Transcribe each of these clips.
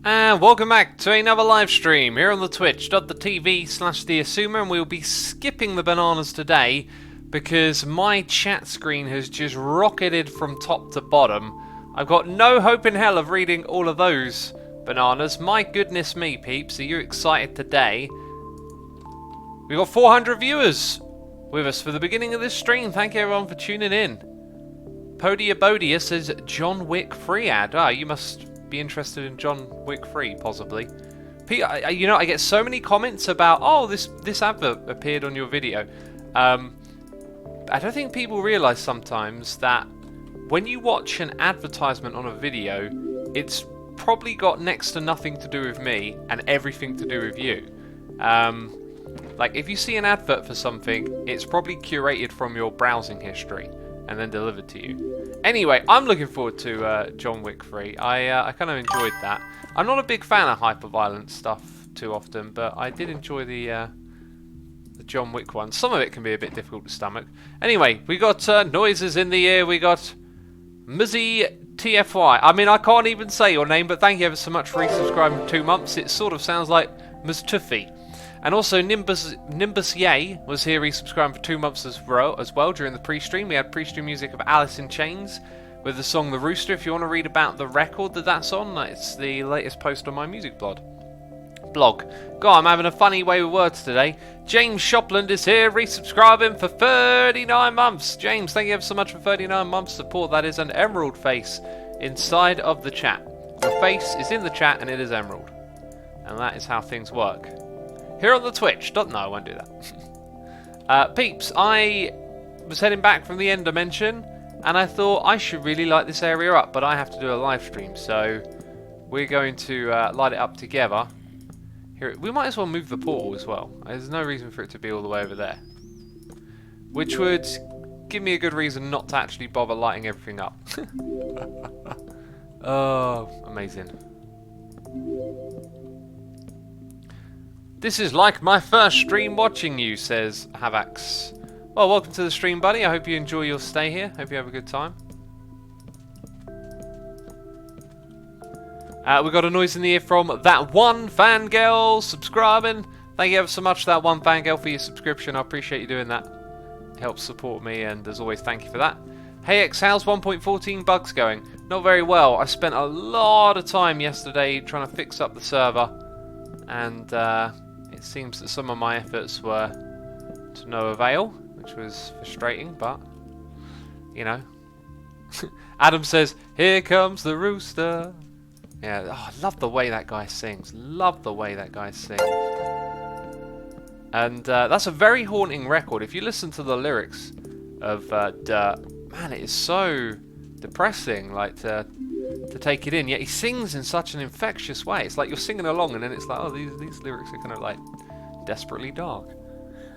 And welcome back to another live stream here on the twitch.tv/theassumer, and we'll be skipping the bananas today because my chat screen has just rocketed from top to bottom. I've got no hope in hell of reading all of those bananas. My goodness me, peeps, are you excited today? We've got 400 viewers with us for the beginning of this stream. Thank you everyone for tuning in. Podia Bodia says John Wick free ad. You must be interested in John Wick 3, possibly. You know, I get so many comments about, oh, this advert appeared on your video. I don't think people realise sometimes that when you watch an advertisement on a video, it's probably got next to nothing to do with me and everything to do with you. Like, if you see an advert for something, it's probably curated from your browsing history and then delivered to you. Anyway, I'm looking forward to John Wick 3. I kind of enjoyed that. I'm not a big fan of hyper-violent stuff too often, but I did enjoy the John Wick one. Some of it can be a bit difficult to stomach. Anyway, we got noises in the ear. We got Mizzy TFY. I mean, I can't even say your name, but thank you ever so much for resubscribing for 2 months. It sort of sounds like Ms. Tuffy. And also Nimbus Yay was here resubscribing for 2 months as well during the pre-stream. We had pre-stream music of Alice in Chains with the song The Rooster. If you want to read about the record that's on, it's the latest post on my music blog. God, I'm having a funny way with words today. James Shopland is here resubscribing for 39 months. James, thank you ever so much for 39 months support. That is an emerald face inside of the chat. Your face is in the chat and it is emerald. And that is how things work. Here on the Twitch. No, I won't do that. Peeps, I was heading back from the end dimension, and I thought I should really light this area up, but I have to do a live stream, so we're going to light it up together. Here, we might as well move the portal as well. There's no reason for it to be all the way over there, which would give me a good reason not to actually bother lighting everything up. Oh, amazing. This is like my first stream watching you, says Havax. Well, welcome to the stream, buddy. I hope you enjoy your stay here. Hope you have a good time. We got a noise in the ear from that one fangirl subscribing. Thank you ever so much to that one fangirl for your subscription. I appreciate you doing that. It helps support me, and as always, thank you for that. Hey X, how's 1.14 bugs going? Not very well. I spent a lot of time yesterday trying to fix up the server, and it seems that some of my efforts were to no avail, which was frustrating, but, you know. Adam says, here comes the rooster. Yeah, oh, I love the way that guy sings. Love the way that guy sings. And that's a very haunting record. If you listen to the lyrics of Dirt, man, it is so depressing, like, to take it in. Yet he sings in such an infectious way. It's like you're singing along, and then it's like, oh, these lyrics are kind of like desperately dark.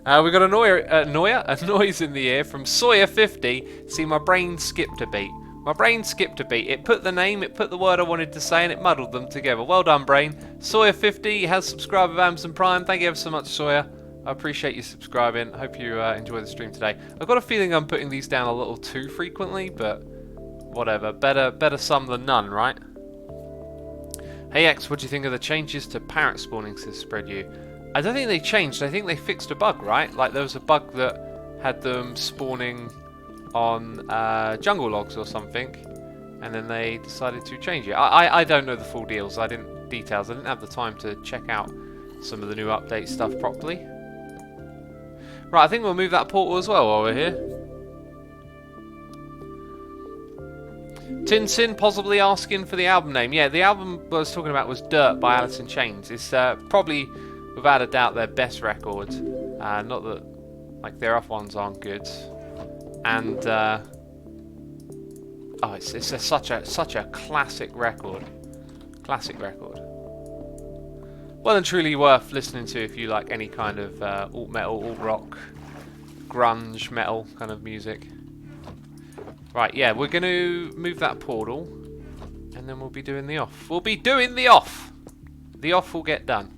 We got a noise in the ear from Sawyer50. See, my brain skipped a beat. My brain skipped a beat. It put the name, it put the word I wanted to say, and it muddled them together. Well done, brain. Sawyer50 has subscribed with Amazon Prime. Thank you ever so much, Sawyer. I appreciate you subscribing. Hope you enjoy the stream today. I've got a feeling I'm putting these down a little too frequently, but whatever. Better some than none, right? Hey X, what do you think of the changes to parrot spawning, says Spread You? I don't think they changed. I think they fixed a bug, right? Like, there was a bug that had them spawning on jungle logs or something, and then they decided to change it. I don't know the full details. I didn't have the time to check out some of the new update stuff properly. Right, I think we'll move that portal as well while we're here. Tinsin possibly asking for the album name. Yeah, the album I was talking about was Dirt by Alice in Chains. It's probably, without a doubt, their best record. Not that, like, their other ones aren't good. And oh, it's such a classic record. Classic record. Well and truly worth listening to if you like any kind of alt metal, alt rock, grunge metal kind of music. Right, yeah, we're going to move that portal, and then we'll be doing the off. We'll be doing the off. The off will get done.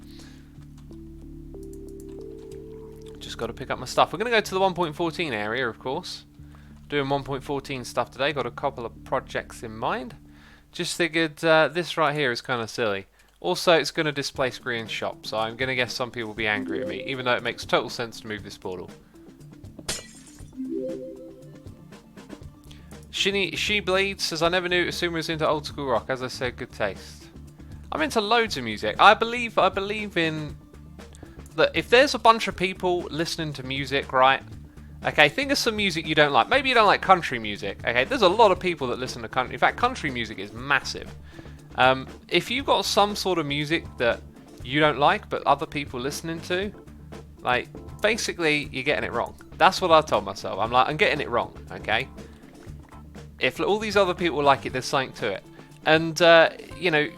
Just got to pick up my stuff. We're going to go to the 1.14 area, of course. Doing 1.14 stuff today. Got a couple of projects in mind. Just figured this right here is kind of silly. Also, it's going to displace green shop, so I'm going to guess some people will be angry at me, even though it makes total sense to move this portal. She Bleeds says, I never knew Asuma was into old school rock. As I said, good taste. I'm into loads of music. I believe in that if there's a bunch of people listening to music, right? Okay, think of some music you don't like. Maybe you don't like country music. Okay, there's a lot of people that listen to country. In fact, country music is massive. If you've got some sort of music that you don't like, but other people listening to, like, basically, you're getting it wrong. That's what I told myself. I'm like, I'm getting it wrong, okay? If all these other people like it, there's something to it. And, you know,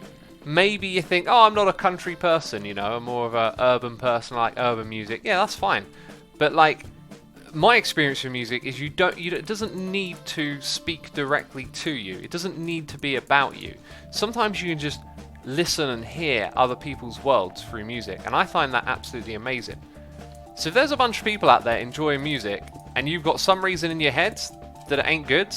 maybe you think, oh, I'm not a country person, you know, I'm more of an urban person, I like urban music. Yeah, that's fine. But, like, my experience with music is it doesn't need to speak directly to you. It doesn't need to be about you. Sometimes you can just listen and hear other people's worlds through music, and I find that absolutely amazing. So if there's a bunch of people out there enjoying music, and you've got some reason in your head that it ain't good,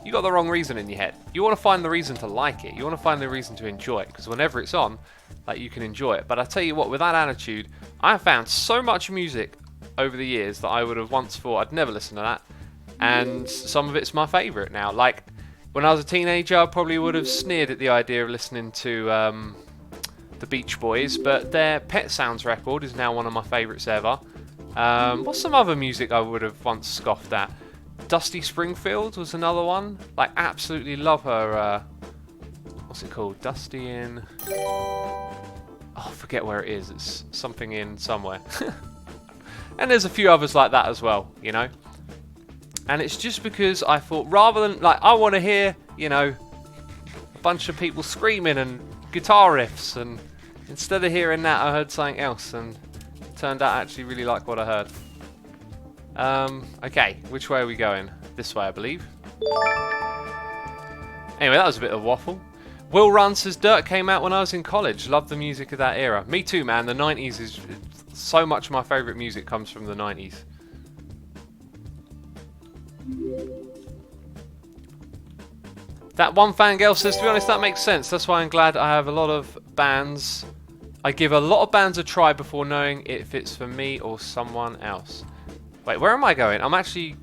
you got the wrong reason in your head. You want to find the reason to like it. You want to find the reason to enjoy it, because whenever it's on, like, you can enjoy it. But I tell you what, with that attitude, I have found so much music over the years that I would have once thought I'd never listen to that, and some of it's my favourite now. Like, when I was a teenager, I probably would have sneered at the idea of listening to the Beach Boys, but their Pet Sounds record is now one of my favourites ever. What's some other music I would have once scoffed at? Dusty Springfield was another one. Like, absolutely love her. What's it called? Dusty in... Oh, I forget where it is. It's something in somewhere. And there's a few others like that as well, you know. And it's just because I thought, rather than, like, I want to hear, you know, a bunch of people screaming and guitar riffs, and instead of hearing that, I heard something else, and it turned out I actually really like what I heard. Okay, which way are we going? This way, I believe. Anyway, that was a bit of waffle. Will Run says, Dirt came out when I was in college. Loved the music of that era. Me too, man. The 90s is... So much of my favourite music comes from the 90s. That one fangirl says, to be honest, that makes sense. That's why I'm glad I have a lot of bands. I give a lot of bands a try before knowing if it's for me or someone else. Wait, where am I going? I'm actually...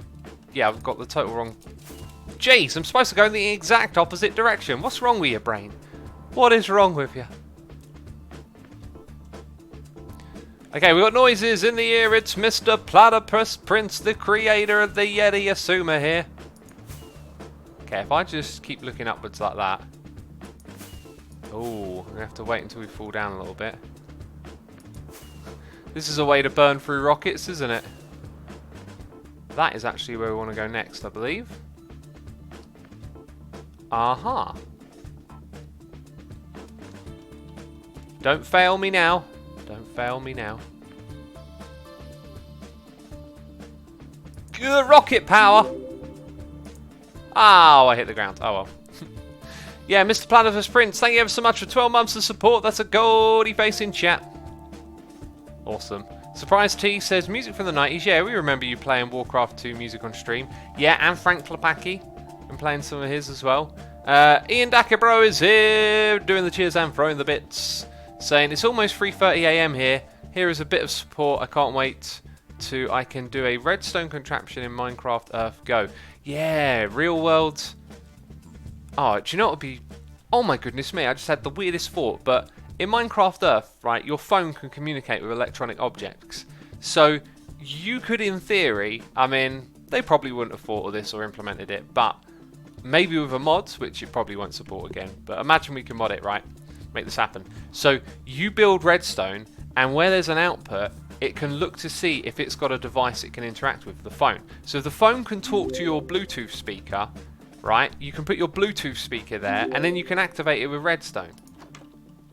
Yeah, I've got the total wrong... Jeez, I'm supposed to go in the exact opposite direction. What's wrong with your brain? What is wrong with you? Okay, we've got noises in the ear. It's Mr. Platypus Prince, the creator of the Yeti Asuma here. Okay, if I just keep looking upwards like that. Oh, I'm going to have to wait until we fall down a little bit. This is a way to burn through rockets, isn't it? That is actually where we want to go next, I believe. Aha. Don't fail me now. Don't fail me now. Good rocket power! Oh, I hit the ground. Oh well. Yeah, Mr. Platypus Prince, thank you ever so much for 12 months of support. That's a goldy face in chat. Awesome. Surprise T says, music from the 90s. Yeah, we remember you playing Warcraft 2 music on stream. Yeah, and Frank Flapaki. Been playing some of his as well. Ian Dackabro is here, doing the cheers and throwing the bits. Saying, it's almost 3:30 AM here. Here is a bit of support. I can't wait to... I can do a redstone contraption in Minecraft Earth Go. Yeah, real world... Oh, do you know what would be... Oh my goodness me, I just had the weirdest thought. But in Minecraft Earth, right, your phone can communicate with electronic objects. So you could, in theory... I mean, they probably wouldn't have thought of this or implemented it. But maybe with a mod, which it probably won't support again. But imagine we can mod it, right? Make this happen. So you build redstone, and where there's an output, it can look to see if it's got a device it can interact with, the phone. So if the phone can talk to your Bluetooth speaker, right, you can put your Bluetooth speaker there, and then you can activate it with redstone.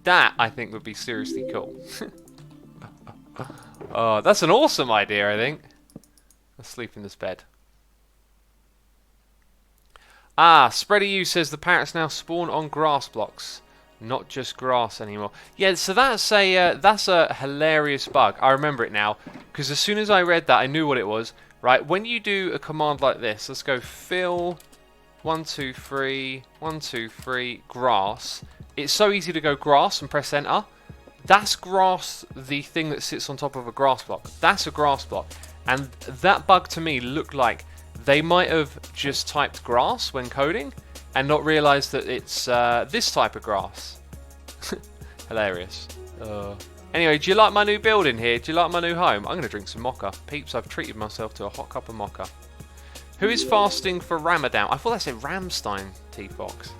That, I think, would be seriously cool. Oh, that's an awesome idea, I think. Let's sleep in this bed. Ah, Spready U says the parrots now spawn on grass blocks. Not just grass anymore. Yeah, so that's a hilarious bug. I remember it now, because as soon as I read that, I knew what it was. Right, when you do a command like this, let's go fill 1, 2, 3, 1, 2, 3 grass. it's so easy to go grass and press enter. That's grass, the thing that sits on top of a grass block. That's a grass block. And that bug to me looked like they might have just typed grass when coding and not realised that it's this type of grass. Hilarious. Anyway, do you like my new building here? Do you like my new home? I'm going to drink some mocha. Peeps, I've treated myself to a hot cup of mocha. Who is fasting for Ramadan? I thought that said Rammstein, T-Fox.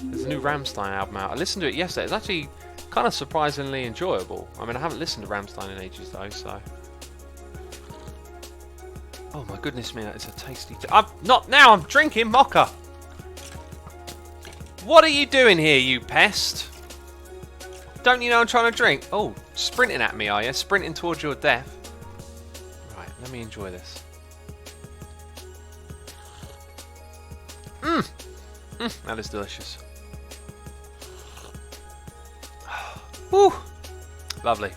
There's a new Rammstein album out. I listened to it yesterday. It's actually kind of surprisingly enjoyable. I mean, I haven't listened to Rammstein in ages though, so... Oh my goodness me, that is a tasty... I'm not now, I'm drinking mocha! What are you doing here, you pest? Don't you know I'm trying to drink? Oh, sprinting at me, are you? Sprinting towards your death. Right, let me enjoy this. That is delicious. Woo! Lovely.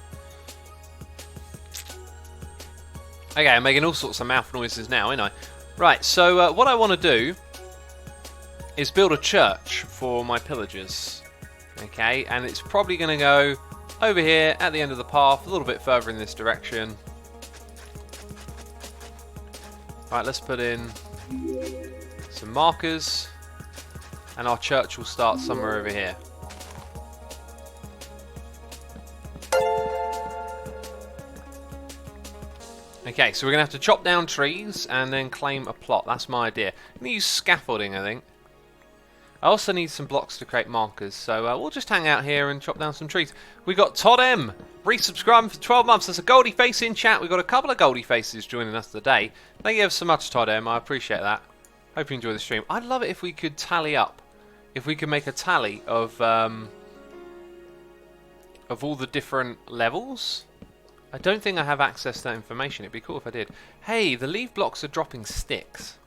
Okay, I'm making all sorts of mouth noises now, ain't I? Right, so what I want to do is build a church for my pillagers. Okay, and it's probably going to go over here at the end of the path, a little bit further in this direction. Right, let's put in some markers, and our church will start somewhere over here. Okay, so we're going to have to chop down trees and then claim a plot. That's my idea. I'm going to use scaffolding, I think. I also need some blocks to create markers, so we'll just hang out here and chop down some trees. We got Todd M, resubscribing for 12 months. That's a goldie face in chat. We've got a couple of goldie faces joining us today. Thank you ever so much, Todd M. I appreciate that. Hope you enjoy the stream. I'd love it if we could tally up. If we could make a tally of all the different levels. I don't think I have access to that information. It'd be cool if I did. Hey, the leaf blocks are dropping sticks.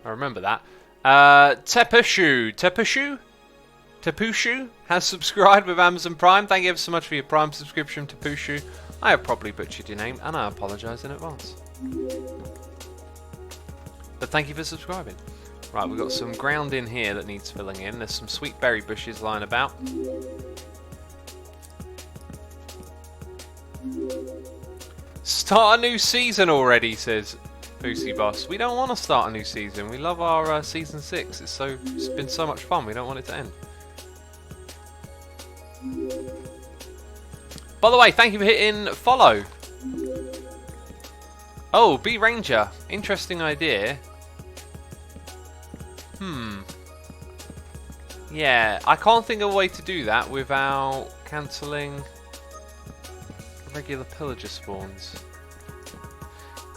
I remember that. Tepushu has subscribed with Amazon Prime. Thank you ever so much for your Prime subscription, Tepushu. I have probably butchered your name, and I apologise in advance. But thank you for subscribing. Right, we've got some ground in here that needs filling in. There's some sweet berry bushes lying about. Start a new season already, says Fousey Boss. We don't want to start a new season. We love our season 6. It's been so much fun. We don't want it to end. By the way, thank you for hitting follow. Oh, B Ranger. Interesting idea. Yeah, I can't think of a way to do that without cancelling regular pillager spawns.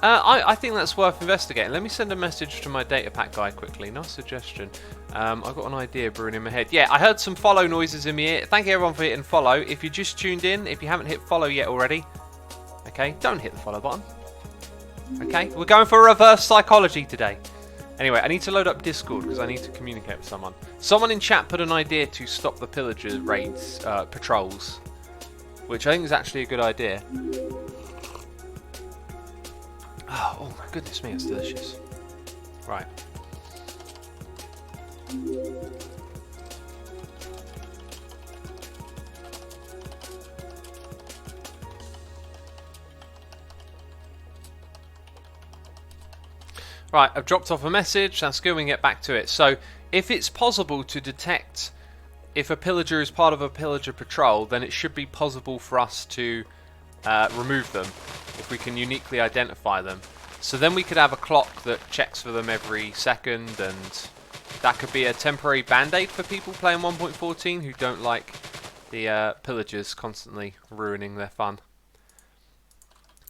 I think that's worth investigating. Let me send a message to my data pack guy quickly. Nice suggestion. I've got an idea brewing in my head. Yeah, I heard some follow noises in my ear. Thank you everyone for hitting follow. If you just tuned in, if you haven't hit follow yet already, okay, don't hit the follow button. Okay, we're going for reverse psychology today. Anyway, I need to load up Discord because I need to communicate with someone. Someone in chat put an idea to stop the pillager raids, patrols, which I think is actually a good idea. Oh my goodness me, it's delicious. Right. Right, I've dropped off a message. That's good, we can get back to it. So, if it's possible to detect if a pillager is part of a pillager patrol, then it should be possible for us to remove them, if we can uniquely identify them. So then we could have a clock that checks for them every second, and that could be a temporary band-aid for people playing 1.14 who don't like the pillagers constantly ruining their fun.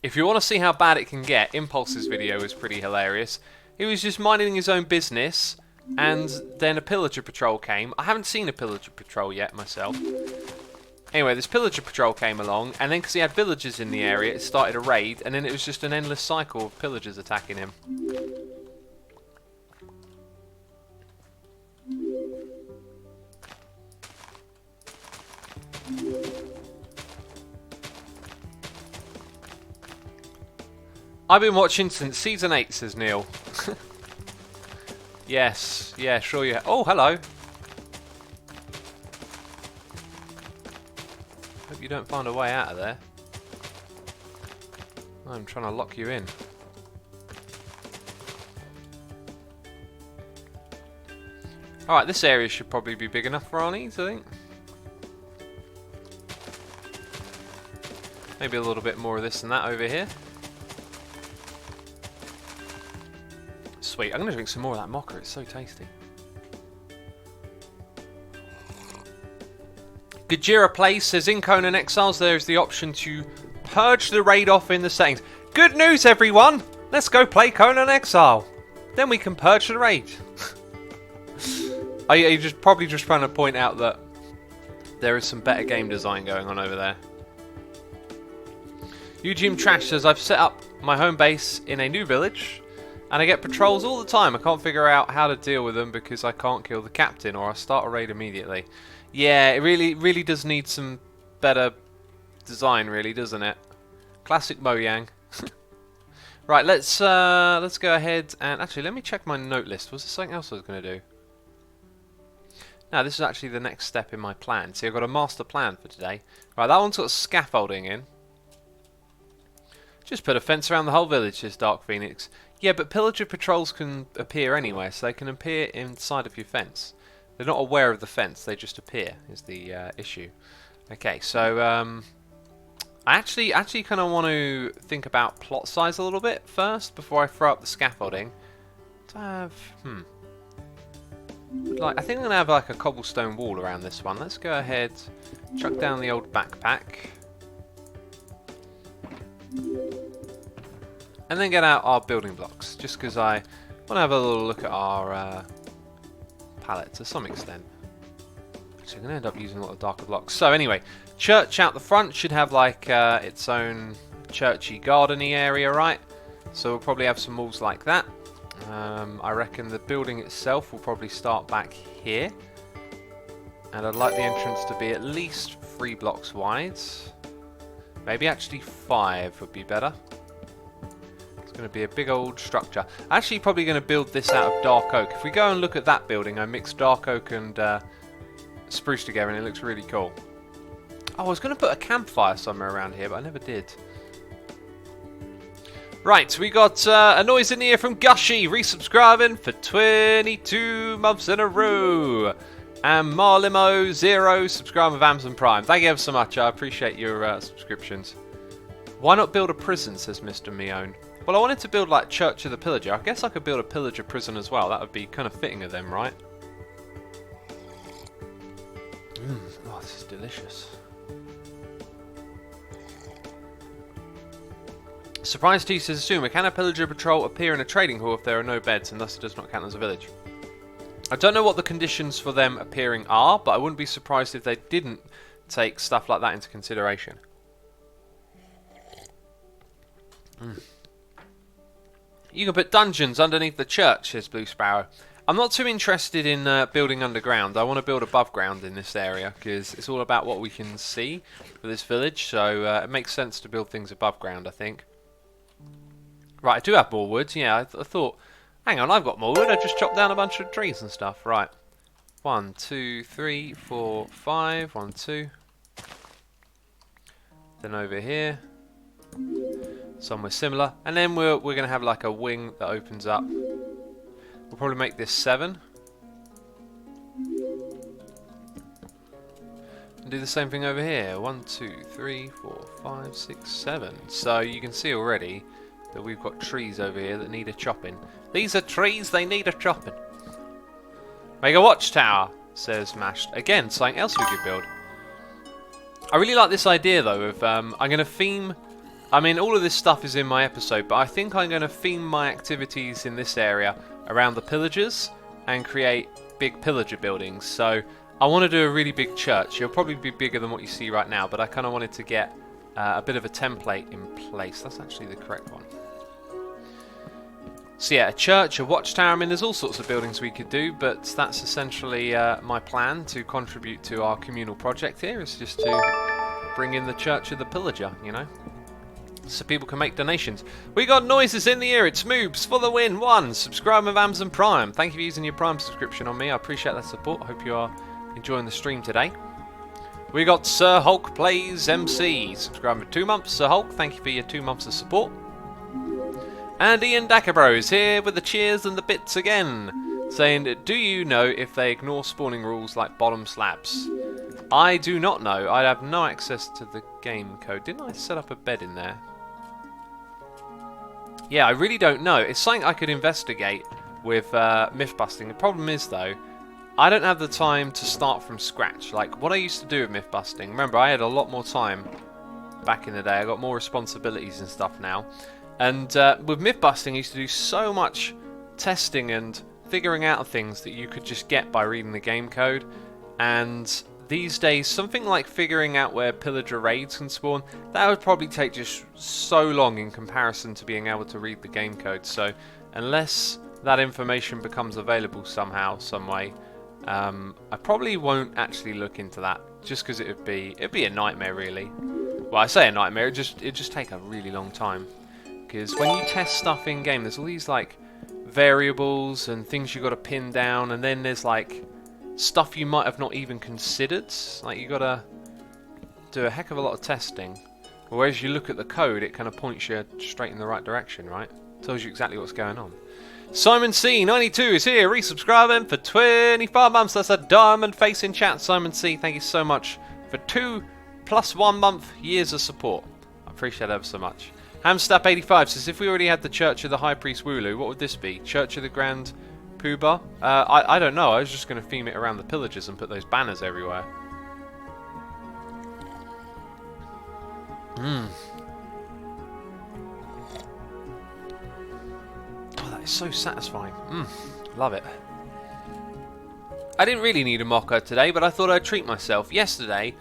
If you want to see how bad it can get, Impulse's video was pretty hilarious. He was just minding his own business, and then a pillager patrol came. I haven't seen a pillager patrol yet myself. Anyway, this pillager patrol came along, and then because he had villagers in the area, it started a raid, and then it was just an endless cycle of pillagers attacking him. I've been watching since season 8, says Neil. Yes, yeah, sure you. Oh, hello. Hope you don't find a way out of there. I'm trying to lock you in. Alright, this area should probably be big enough for our needs, I think. Maybe a little bit more of this and that over here. Sweet, I'm going to drink some more of that mocha, it's so tasty. Gajira Place says, in Conan Exiles there is the option to purge the raid off in the settings. Good news, everyone! Let's go play Conan Exile. Then we can purge the raid. Are you just probably just trying to point out that there is some better game design going on over there? Eugene Trash says, I've set up my home base in a new village and I get patrols all the time. I can't figure out how to deal with them because I can't kill the captain or I start a raid immediately. Yeah, it really does need some better design, really, doesn't it? Classic Mojang. Right, let's go ahead and actually let me check my note list. Was there something else I was going to do? No, this is actually the next step in my plan. See, I've got a master plan for today. Right, that one's got scaffolding in. Just put a fence around the whole village, says Dark Phoenix. Yeah, but pillager patrols can appear anywhere, so they can appear inside of your fence. They're not aware of the fence, they just appear, is the issue. Okay, so I actually kind of want to think about plot size a little bit first before I throw up the scaffolding. Do I have, I think I'm going to have like a cobblestone wall around this one. Let's go ahead, chuck down the old backpack. And then get out our building blocks, just because I want to have a little look at our palette to some extent. Actually, I'm going to end up using a lot of darker blocks. So anyway, church out the front should have like its own churchy gardeny area, right? So we'll probably have some walls like that. I reckon the building itself will probably start back here. And I'd like the entrance to be at least 3 blocks wide. Maybe actually 5 would be better. It's going to be a big old structure. I'm actually probably going to build this out of dark oak. If we go and look at that building, I mixed dark oak and spruce together and it looks really cool. Oh, I was going to put a campfire somewhere around here, but I never did. Right, we got a noise in the ear from Gushy, resubscribing for 22 months in a row. And Marlimo0 subscribing with Amazon Prime. Thank you ever so much, I appreciate your subscriptions. Why not build a prison, says Mr. Mione. Well, I wanted to build like Church of the Pillager. I guess I could build a Pillager prison as well. That would be kind of fitting of them, right? Oh, this is delicious. Surprise T says, assume, can a Pillager patrol appear in a trading hall if there are no beds and thus it does not count as a village? I don't know what the conditions for them appearing are, but I wouldn't be surprised if they didn't take stuff like that into consideration. You can put dungeons underneath the church, says Blue Sparrow. I'm not too interested in building underground. I want to build above ground in this area because it's all about what we can see for this village, so it makes sense to build things above ground, I think. Right, I do have more wood. Yeah, I thought, hang on, I've got more wood. I just chopped down a bunch of trees and stuff. Right. 1, 2, 3, 4, 5. 1, 2. Then over here. Somewhere similar. And then we're going to have like a wing that opens up. We'll probably make this 7. And do the same thing over here. 1, 2, 3, 4, 5, 6, 7. So you can see already that we've got trees over here that need a chopping. These are trees, they need a chopping. Make a watchtower, says Mashed. Again, something else we could build. I really like this idea though of I'm going to theme... I mean, all of this stuff is in my episode, but I think I'm going to theme my activities in this area around the pillagers and create big pillager buildings. So I want to do a really big church. It'll probably be bigger than what you see right now, but I kind of wanted to get a bit of a template in place. That's actually the correct one. So yeah, a church, a watchtower, I mean there's all sorts of buildings we could do, but that's essentially my plan to contribute to our communal project here, is just to bring in the Church of the Pillager, you know. so people can make donations. We got noises in the ear. It's Moobs for the win. 1. Subscribe with Amazon Prime. Thank you for using your Prime subscription on me. I appreciate that support. I hope you are enjoying the stream today. We got Sir Hulk Plays MC. Subscribe for 2 months. Sir Hulk, thank you for your 2 months of support. And Ian Dackabros here with the cheers and the bits again, saying, do you know if they ignore spawning rules like bottom slabs? I do not know. I have no access to the game code. Didn't I set up a bed in there? Yeah, I really don't know. It's something I could investigate with myth busting. The problem is, though, I don't have the time to start from scratch. Like, what I used to do with myth busting, remember, I had a lot more time back in the day. I got more responsibilities and stuff now. And with myth busting, I used to do so much testing and figuring out things that you could just get by reading the game code. And these days, something like figuring out where pillager raids can spawn, that would probably take just so long in comparison to being able to read the game code. So unless that information becomes available somehow, some way, I probably won't actually look into that, just because it'd be a nightmare, really. Well, I say a nightmare, it'd just take a really long time. Because when you test stuff in game, there's all these like variables and things you got to pin down, and then there's like stuff you might have not even considered. Like, you got to do a heck of a lot of testing. Whereas you look at the code, it kind of points you straight in the right direction, right? Tells you exactly what's going on. Simon C 92 is here, resubscribing for 25 months. That's a diamond face in chat. Simon C, thank you so much for 2 + 1 month years of support. I appreciate it ever so much. Hamstap 85 says, if we already had the Church of the High Priest Wooloo, what would this be? Church of the Grand Poobah? I don't know. I was just going to theme it around the pillagers and put those banners everywhere. Oh, that is so satisfying. Love it. I didn't really need a mocha today, but I thought I'd treat myself. Yesterday,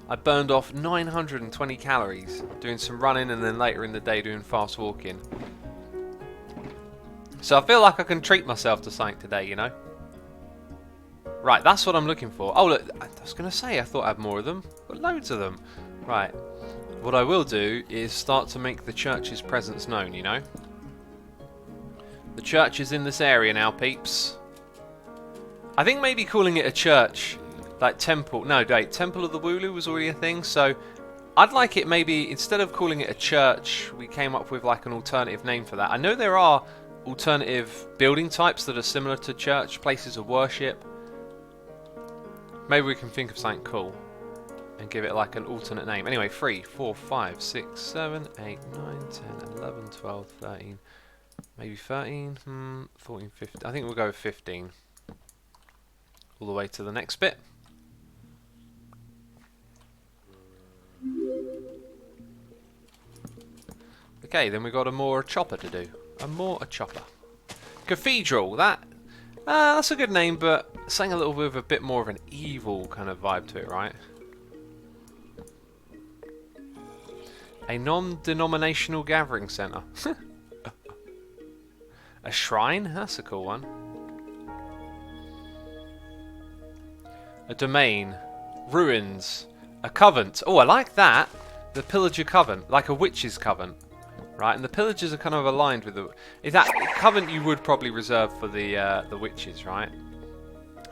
I burned off 920 calories doing some running, and then later in the day doing fast walking. So I feel like I can treat myself to something today, you know? Right, that's what I'm looking for. Oh, look, I was going to say I thought I had more of them. I've got loads of them. Right, what I will do is start to make the church's presence known, you know? The church is in this area now, peeps. I think maybe calling it a church, like temple. No, wait, Temple of the Wooloo was already a thing, so I'd like it maybe, instead of calling it a church, we came up with like an alternative name for that. I know there are alternative building types that are similar to church, places of worship. Maybe we can think of something cool and give it like an alternate name. Anyway, 3, 4, 5, 6, 7, 8, 9, 10, 11, 12, 13, maybe 13, 14, 15. I think we'll go with 15. All the way to the next bit. Okay, then we got a more chopper to do. A chopper. Cathedral. That's a good name, but something a little bit with a bit more of an evil kind of vibe to it, right? A non-denominational gathering centre. A shrine? That's a cool one. A domain. Ruins. A covent. Oh, I like that. The pillager covent. Like a witch's covent. Right, and the pillagers are kind of aligned with the... Is that covent you would probably reserve for the witches, right?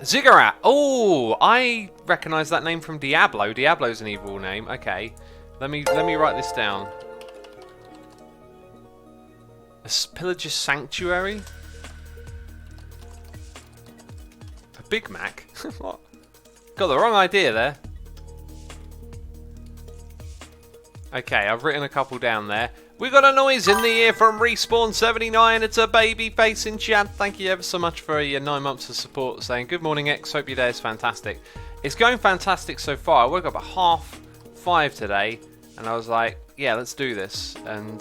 Ziggurat! Oh, I recognise that name from Diablo. Diablo's an evil name. Okay, let me write this down. A pillager sanctuary? A Big Mac? What? Got the wrong idea there. Okay, I've written a couple down there. We got a noise in the ear from Respawn79. It's a baby face in chat. Thank you ever so much for your 9 months of support, saying good morning X, hope your day is fantastic. It's going fantastic so far. I woke up at 5:30 today and I was like, yeah, let's do this. And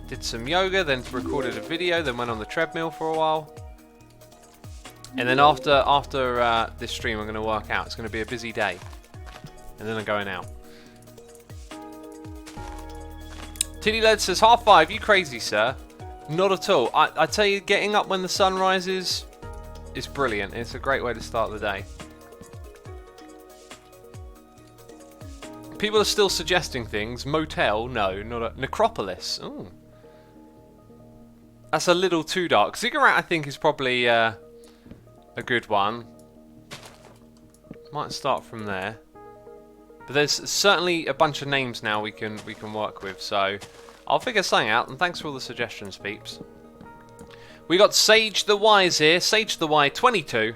did some yoga, then recorded a video, then went on the treadmill for a while. And then after this stream I'm going to work out. It's going to be a busy day. And then I'm going out. Tilly Led says, 5:30, you crazy, sir? Not at all. I tell you, getting up when the sun rises is brilliant. It's a great way to start the day. People are still suggesting things. Motel? No, not a... Necropolis. Ooh. That's a little too dark. Ziggurat, I think, is probably a good one. Might start from there. But there's certainly a bunch of names now we can work with, so I'll figure something out, and thanks for all the suggestions, peeps. We got Sage the Wise here, Sage the Y 22,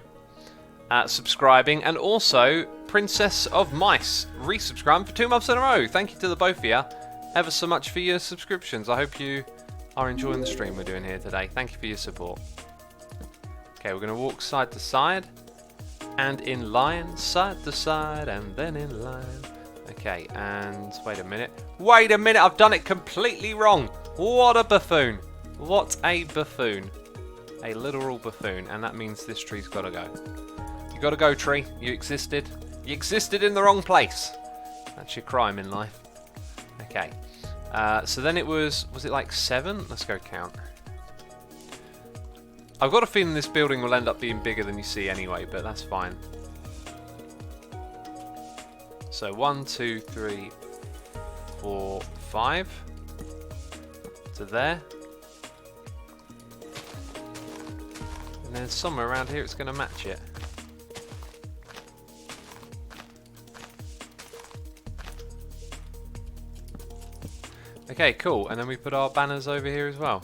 subscribing, and also Princess of Mice, resubscribing for 2 months in a row. Thank you to the both of you ever so much for your subscriptions. I hope you are enjoying the stream we're doing here today. Thank you for your support. Okay, we're going to walk side to side, and in line, side to side, and then in line. Okay, and wait a minute. Wait a minute, I've done it completely wrong. What a buffoon. What a buffoon. A literal buffoon, and that means this tree's got to go. You got to go, tree. You existed. You existed in the wrong place. That's your crime in life. Okay. So then it was it like 7? Let's go count. I've got a feeling this building will end up being bigger than you see anyway, but that's fine. So 1, 2, 3, 4, 5 to there. And then somewhere around here it's going to match it. Okay, cool. And then we put our banners over here as well.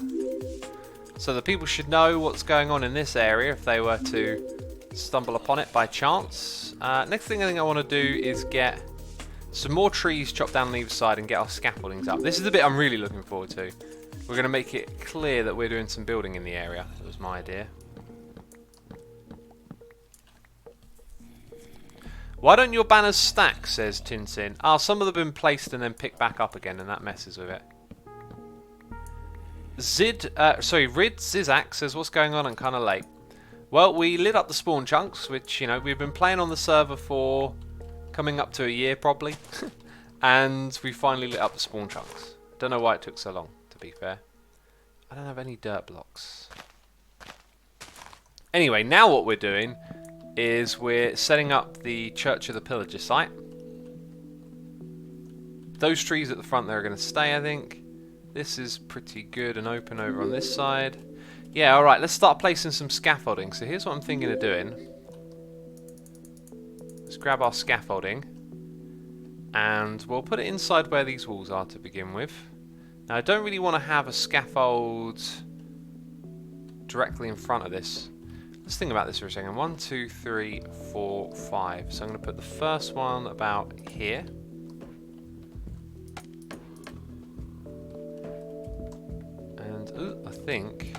So the people should know what's going on in this area if they were to stumble upon it by chance. Next thing I think I want to do is get some more trees chopped down on either side and get our scaffoldings up. This is the bit I'm really looking forward to. We're going to make it clear that we're doing some building in the area. That was my idea. Why don't your banners stack, says Tinsin. Ah, some of them have been placed and then picked back up again, and that messes with it. Rid Zizak says, what's going on? I'm kind of late. Well, we lit up the spawn chunks, which, you know, we've been playing on the server for coming up to a year, probably. And we finally lit up the spawn chunks. Don't know why it took so long, to be fair. I don't have any dirt blocks. Anyway, now what we're doing is we're setting up the Church of the Pillager site. Those trees at the front there are going to stay, I think. This is pretty good and open over on this side. Yeah, alright, let's start placing some scaffolding. So here's what I'm thinking of doing. Let's grab our scaffolding. And we'll put it inside where these walls are to begin with. Now, I don't really want to have a scaffold directly in front of this. Let's think about this for a second. 1, 2, 3, 4, 5. So I'm going to put the first one about here. And I think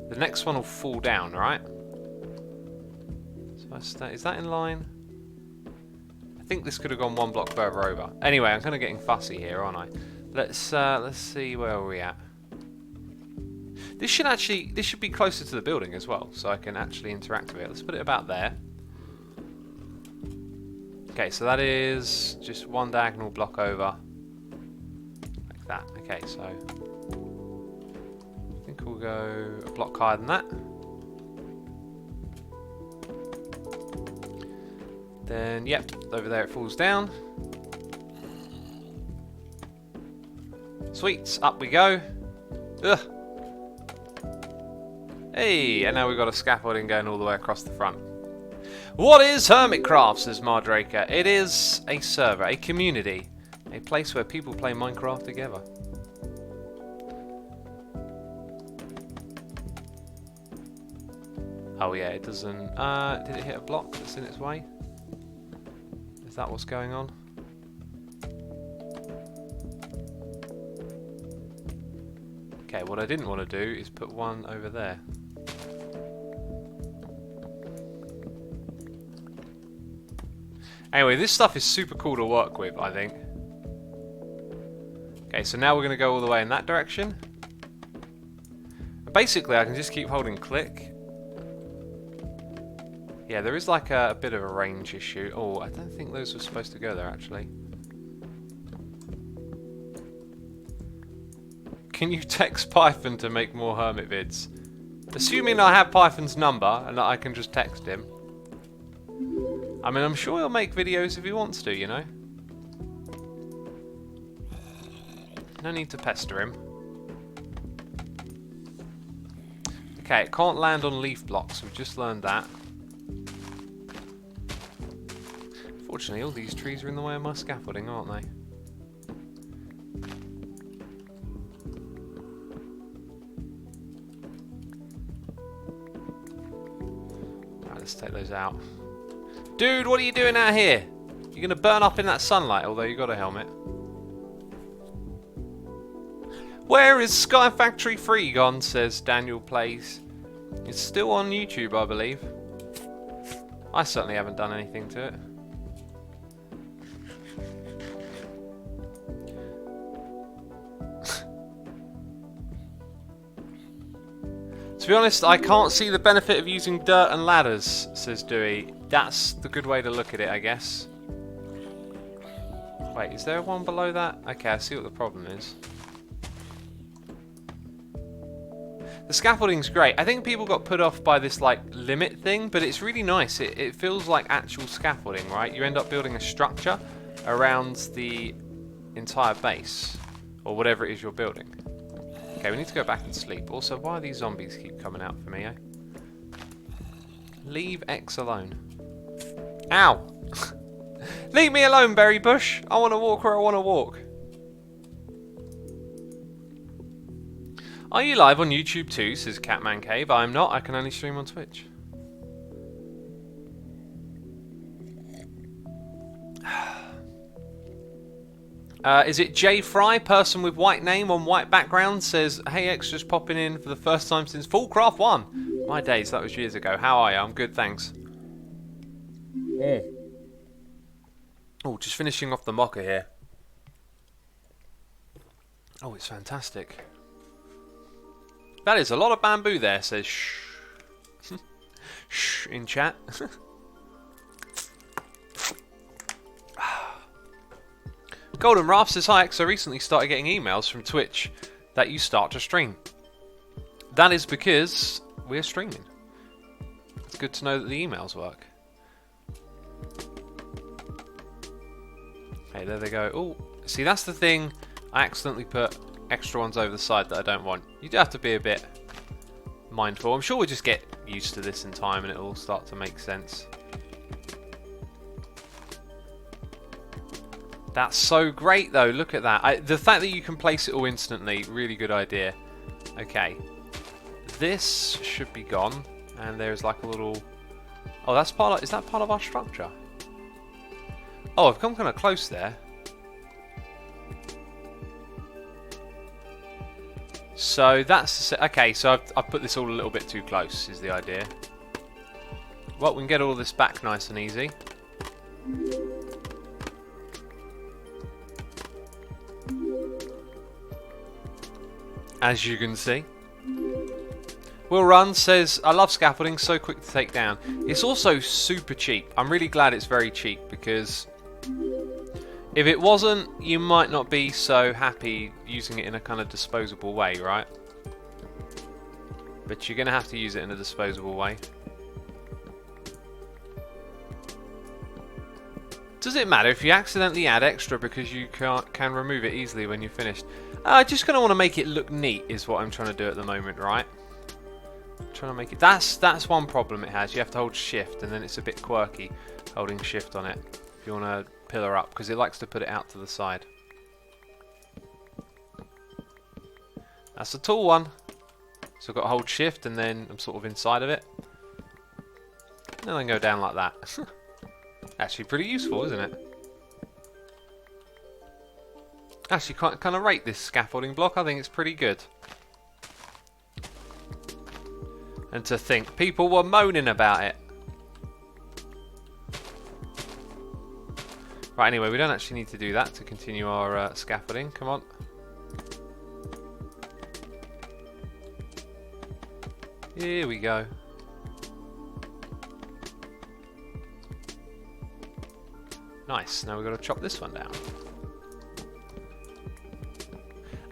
the next one will fall down, right? So is that in line? I think this could have gone 1 block further over. Anyway, I'm kind of getting fussy here, aren't I? Let's see where we at. This should be closer to the building as well, so I can actually interact with it. Let's put it about there. Okay, so that is just 1 diagonal block over. Like that. Okay, so I think we'll go a block higher than that. Then, yep, over there it falls down. Sweet, up we go. Ugh. Hey, and now we've got a scaffolding going all the way across the front. What is Hermitcraft, says Mardraker? It is a server, a community, a place where people play Minecraft together. Oh yeah, it doesn't... did it hit a block that's in its way? Is that what's going on? Okay, what I didn't want to do is put one over there. Anyway, this stuff is super cool to work with, I think. Okay, so now we're going to go all the way in that direction. Basically, I can just keep holding click. Yeah, there is like a bit of a range issue. Oh, I don't think those were supposed to go there, actually. Can you text Python to make more Hermit vids? Assuming I have Python's number and that I can just text him. I mean, I'm sure he'll make videos if he wants to, you know? No need to pester him. Okay, it can't land on leaf blocks. We've just learned that. Fortunately, all these trees are in the way of my scaffolding, aren't they? Right, let's take those out. Dude, what are you doing out here? You're going to burn up in that sunlight, although you got a helmet. Where is Sky Factory 3 gone, says Daniel Plays. It's still on YouTube, I believe. I certainly haven't done anything to it. To be honest, I can't see the benefit of using dirt and ladders, says Dewey. That's the good way to look at it, I guess. Wait, is there one below that? Okay, I see what the problem is. The scaffolding's great. I think people got put off by this like limit thing, but it's really nice. It feels like actual scaffolding, right? You end up building a structure around the entire base, or whatever it is you're building. Okay, we need to go back and sleep. Also, why do these zombies keep coming out for me, eh? Leave X alone. Ow! Leave me alone, Berry Bush! I want to walk where I want to walk. Are you live on YouTube too, says Catman Cave. I'm not, I can only stream on Twitch. Is it J Fry, person with white name on white background, says, hey X, just popping in for the first time since Fullcraft 1. My days, that was years ago. How are you? I'm good, thanks. Oh, just finishing off the mocha here. Oh, it's fantastic. That is a lot of bamboo there, says shh. Shh in chat. Golden Raft says, hi X, I recently started getting emails from Twitch that you start to stream. That is because we're streaming. It's good to know that the emails work. Hey, there they go. Oh, see, that's the thing. I accidentally put extra ones over the side that I don't want. You do have to be a bit mindful. I'm sure we'll just get used to this in time and it'll all start to make sense. That's so great though, look at that. The fact that you can place it all instantly, really good idea. Okay. This should be gone. And there's like a little... Oh, that's part of... Is that part of our structure? Oh, I've come kind of close there. So that's... Okay, so I've put this all a little bit too close, is the idea. Well, we can get all this back nice and easy. As you can see. Will Run says, I love scaffolding, so quick to take down. It's also super cheap. I'm really glad it's very cheap because if it wasn't, you might not be so happy using it in a kind of disposable way, right? But you're going to have to use it in a disposable way. Does it matter if you accidentally add extra because you can remove it easily when you're finished? I just kind of want to make it look neat is what I'm trying to do at the moment, right? I'm trying to make it... That's one problem it has. You have to hold shift and then it's a bit quirky holding shift on it if you want to pillar up because it likes to put it out to the side. That's the tall one. So I've got to hold shift and then I'm sort of inside of it. And then I can go down like that. Actually pretty useful, isn't it? Actually, kind of rate this scaffolding block. I think it's pretty good. And to think, people were moaning about it. Right, anyway, we don't actually need to do that to continue our scaffolding. Come on. Here we go. Nice. Now we've got to chop this one down.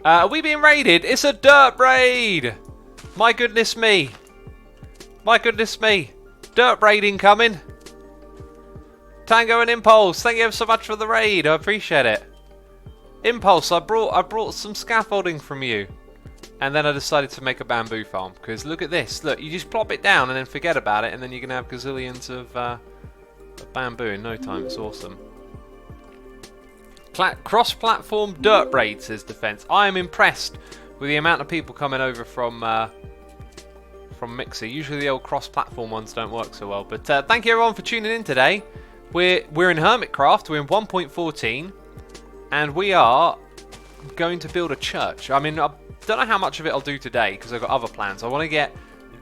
Are we being raided? It's a dirt raid! My goodness me. My goodness me. Dirt raid incoming. Tango and Impulse, thank you ever so much for the raid. I appreciate it. Impulse, I brought some scaffolding from you. And then I decided to make a bamboo farm. Because look at this. Look, you just plop it down and then forget about it. And then you can have gazillions of bamboo in no time. It's awesome. Cross-platform dirt raid, says Defense. I am impressed with the amount of people coming over from Mixer. Usually the old cross-platform ones don't work so well. But thank you everyone for tuning in today. We're in Hermitcraft. We're in 1.14. And we are going to build a church. I mean, I don't know how much of it I'll do today because I've got other plans. I want to get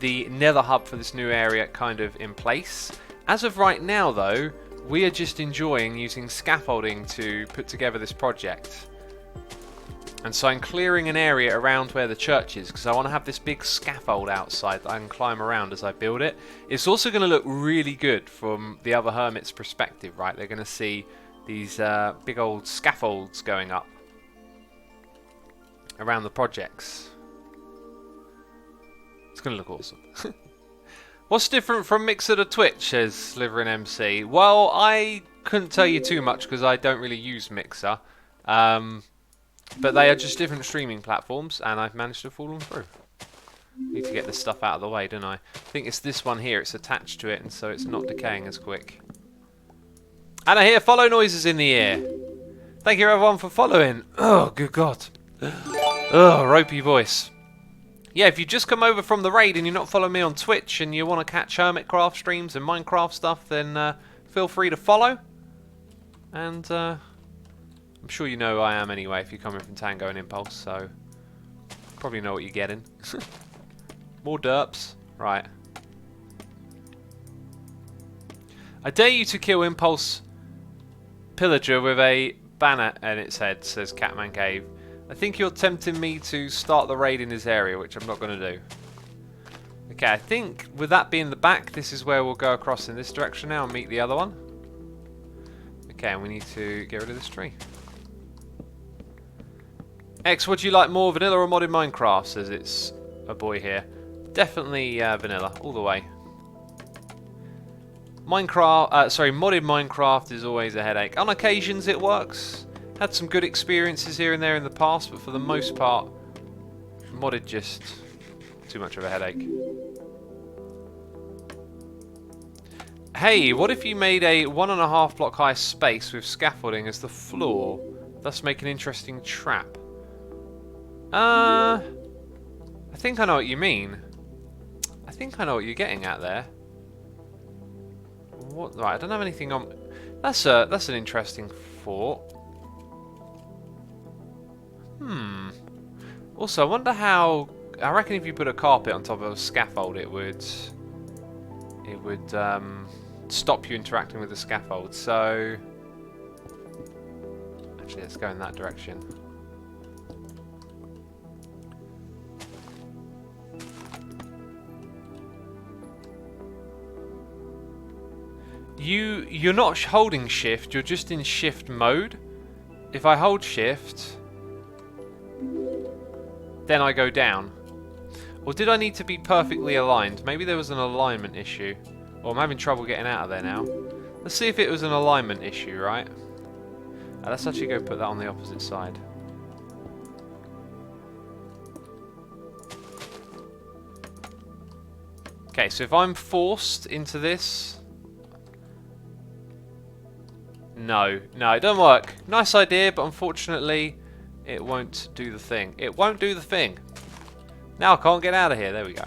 the Nether hub for this new area kind of in place. As of right now, though, we are just enjoying using scaffolding to put together this project. And so I'm clearing an area around where the church is because I want to have this big scaffold outside that I can climb around as I build it. It's also going to look really good from the other hermits' perspective, right? They're going to see these big old scaffolds going up around the projects. It's going to look awesome. What's different from Mixer to Twitch, says Sliverin MC? Well, I couldn't tell you too much because I don't really use Mixer. But they are just different streaming platforms, and I've managed to follow them through. Need to get this stuff out of the way, don't I? I think it's this one here. It's attached to it, and so it's not decaying as quick. And I hear follow noises in the air. Thank you everyone for following. Oh, good God. Oh, ropey voice. Yeah, if you just come over from the raid and you're not following me on Twitch and you want to catch Hermitcraft streams and Minecraft stuff, then feel free to follow. And I'm sure you know who I am anyway if you're coming from Tango and Impulse, so probably know what you're getting. More derps. Right. I dare you to kill Impulse Pillager with a banner in its head, says Catman Cave. I think you're tempting me to start the raid in this area, which I'm not going to do. Okay, I think with that being the back, this is where we'll go across in this direction now and meet the other one. Okay, and we need to get rid of this tree. X, would you like more vanilla or modded Minecraft? Says it's a boy here. Definitely vanilla, all the way. Modded Minecraft is always a headache. On occasions it works. Had some good experiences here and there in the past, but for the most part, modded just too much of a headache. Hey, what if you made a 1.5 block high space with scaffolding as the floor, thus make an interesting trap? I think I know what you mean. I think I know what you're getting at there. What? Right, I don't have anything on. That's an interesting thought. Also, I wonder how. I reckon if you put a carpet on top of a scaffold, it would stop you interacting with the scaffold. So, actually, let's go in that direction. You're not holding shift, you're just in shift mode. If I hold shift, then I go down. Or did I need to be perfectly aligned? Maybe there was an alignment issue. Or I'm having trouble getting out of there now. Let's see if it was an alignment issue, right? Let's actually go put that on the opposite side. Okay, so if I'm forced into this... No, it doesn't work. Nice idea, but unfortunately, it won't do the thing. It won't do the thing. Now I can't get out of here. There we go.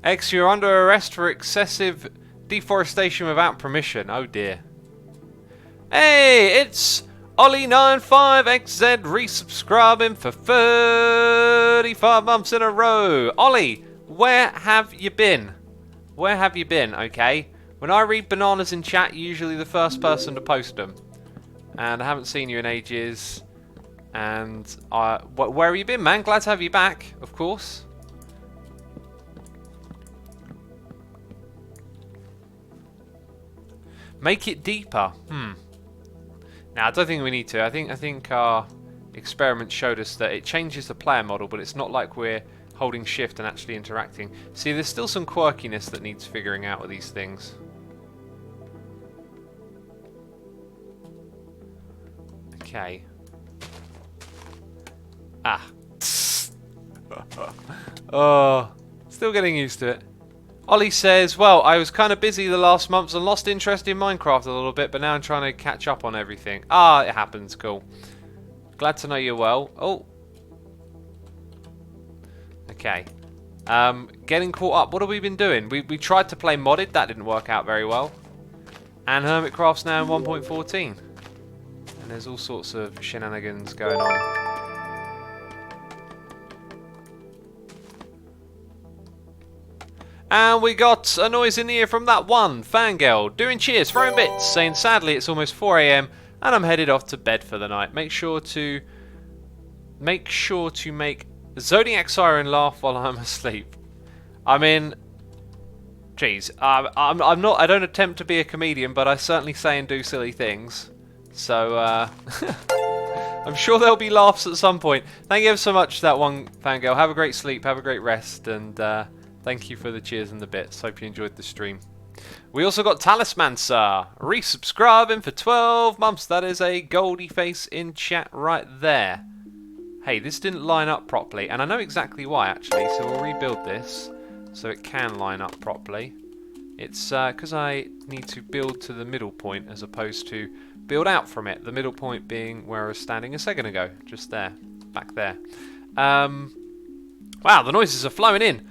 X, you're under arrest for excessive deforestation without permission. Oh dear. Hey, it's Ollie95XZ resubscribing for 35 months in a row. Ollie, where have you been? Where have you been, okay? When I read bananas in chat, usually the first person to post them. And I haven't seen you in ages. And where have you been, man? Glad to have you back, of course. Make it deeper. Now, I don't think we need to. I think our experiment showed us that it changes the player model, but it's not like we're holding shift and actually interacting. See, there's still some quirkiness that needs figuring out with these things. Okay. Ah. Oh, still getting used to it. Ollie says, well, I was kind of busy the last months and lost interest in Minecraft a little bit, but now I'm trying to catch up on everything. Ah, it happens. Cool. Glad to know you're well. Oh. Okay. Getting caught up. What have we been doing? We tried to play modded. That didn't work out very well. And Hermitcraft's now in 1.14. And there's all sorts of shenanigans going on. And we got a noise in the ear from that one fangirl doing cheers, throwing bits, saying sadly it's almost 4 AM and I'm headed off to bed for the night. Make sure to make Zodiac Siren laugh while I'm asleep. I mean, geez, I'm not. I don't attempt to be a comedian, but I certainly say and do silly things. So I'm sure there'll be laughs at some point. Thank you ever so much, that one fangirl. Have a great sleep, have a great rest, and thank you for the cheers and the bits. Hope you enjoyed the stream. We also got Talisman Sir resubscribing for 12 months. That is a goldy face in chat right there. Hey, this didn't line up properly, and I know exactly why actually, so we'll rebuild this so it can line up properly. It's because I need to build to the middle point as opposed to build out from it. The middle point being where I was standing a second ago, just there, back there. Wow, the noises are flowing in.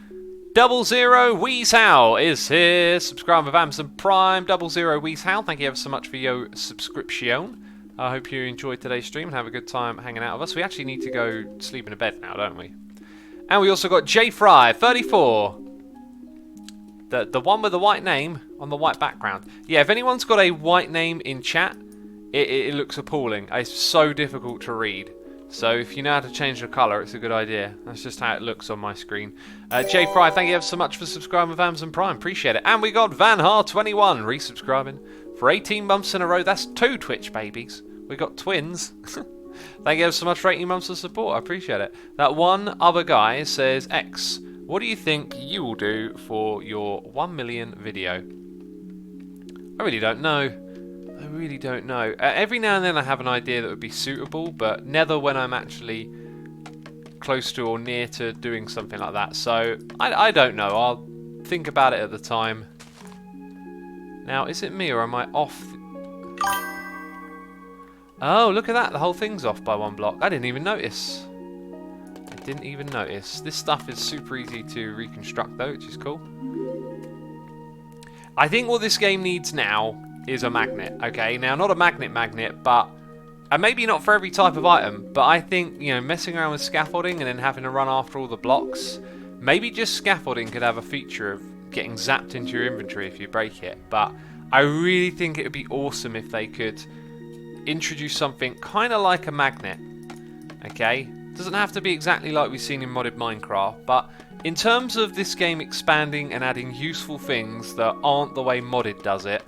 00 Weezow is here, subscribe with Amazon Prime. 00 Weezow, thank you ever so much for your subscription. I hope you enjoyed today's stream and have a good time hanging out with us. We actually need to go sleep in a bed now, don't we? And we also got J Fry 34, the one with the white name on the white background. Yeah, if anyone's got a white name in chat, it looks appalling. It's so difficult to read. So if you know how to change the colour, it's a good idea. That's just how it looks on my screen. J Fry, thank you ever so much for subscribing with Amazon Prime. Appreciate it. And we got Vanhar21 resubscribing for 18 months in a row. That's 2 Twitch babies. We got twins. Thank you ever so much for 18 months of support. I appreciate it. That one other guy says, X, what do you think you will do for your 1 million video? I really don't know. I really don't know. Every now and then I have an idea that would be suitable, but never when I'm actually close to or near to doing something like that. So, I don't know. I'll think about it at the time. Now, is it me or am I off? Oh, look at that. The whole thing's off by 1 block. I didn't even notice. I didn't even notice. This stuff is super easy to reconstruct though, which is cool. I think what this game needs now is a magnet, okay? Now, not a magnet, but... And maybe not for every type of item, but I think, you know, messing around with scaffolding and then having to run after all the blocks, maybe just scaffolding could have a feature of getting zapped into your inventory if you break it. But I really think it would be awesome if they could introduce something kind of like a magnet, okay? Doesn't have to be exactly like we've seen in modded Minecraft, but in terms of this game expanding and adding useful things that aren't the way modded does it,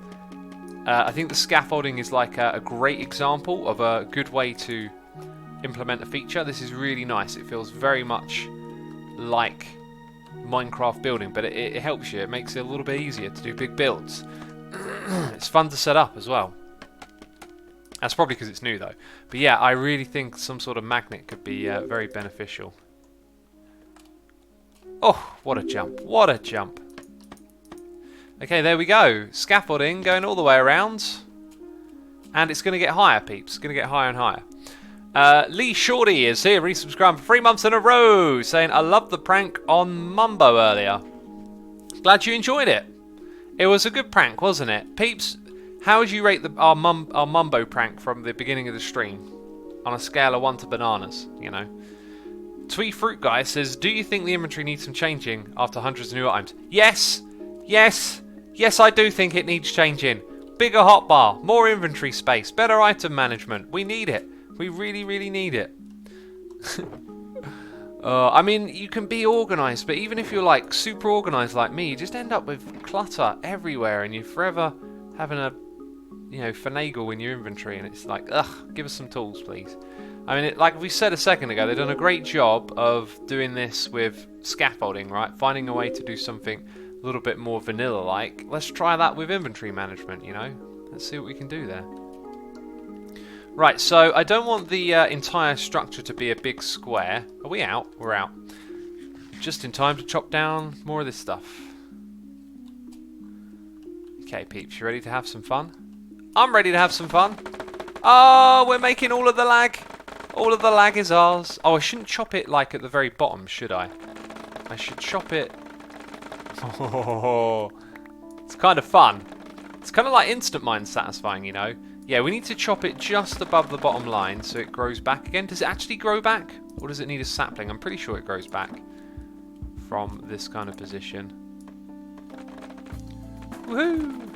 I think the scaffolding is like a great example of a good way to implement a feature. This is really nice. It feels very much like Minecraft building, but it helps you. It makes it a little bit easier to do big builds. It's fun to set up as well. That's probably because it's new though. But yeah, I really think some sort of magnet could be very beneficial. Oh, what a jump. What a jump. Okay, there we go. Scaffolding going all the way around. And it's going to get higher, peeps. It's going to get higher and higher. Lee Shorty is here, resubscribed for 3 months in a row, saying, I loved the prank on Mumbo earlier. Glad you enjoyed it. It was a good prank, wasn't it? Peeps, how would you rate our Mumbo prank from the beginning of the stream? On a scale of 1 to bananas, you know. Twee Fruit Guy says, do you think the inventory needs some changing after hundreds of new items? Yes! Yes! Yes, I do think it needs changing. Bigger hotbar, more inventory space, better item management. We need it. We really, really need it. I mean, you can be organised, but even if you're like super organised like me, you just end up with clutter everywhere and you're forever having a, you know, finagle in your inventory and it's like, ugh, give us some tools, please. I mean, like we said a second ago, they've done a great job of doing this with scaffolding, right? Finding a way to do something a little bit more vanilla-like. Let's try that with inventory management, you know? Let's see what we can do there. Right, so I don't want the entire structure to be a big square. Are we out? We're out. Just in time to chop down more of this stuff. Okay, peeps, you ready to have some fun? I'm ready to have some fun. Oh, we're making all of the lag. All of the lag is ours. Oh, I shouldn't chop it like at the very bottom, should I? I should chop it. Oh, it's kind of fun. It's kind of like instant mine satisfying, you know? Yeah, we need to chop it just above the bottom line so it grows back again. Does it actually grow back? Or does it need a sapling? I'm pretty sure it grows back from this kind of position. Woohoo!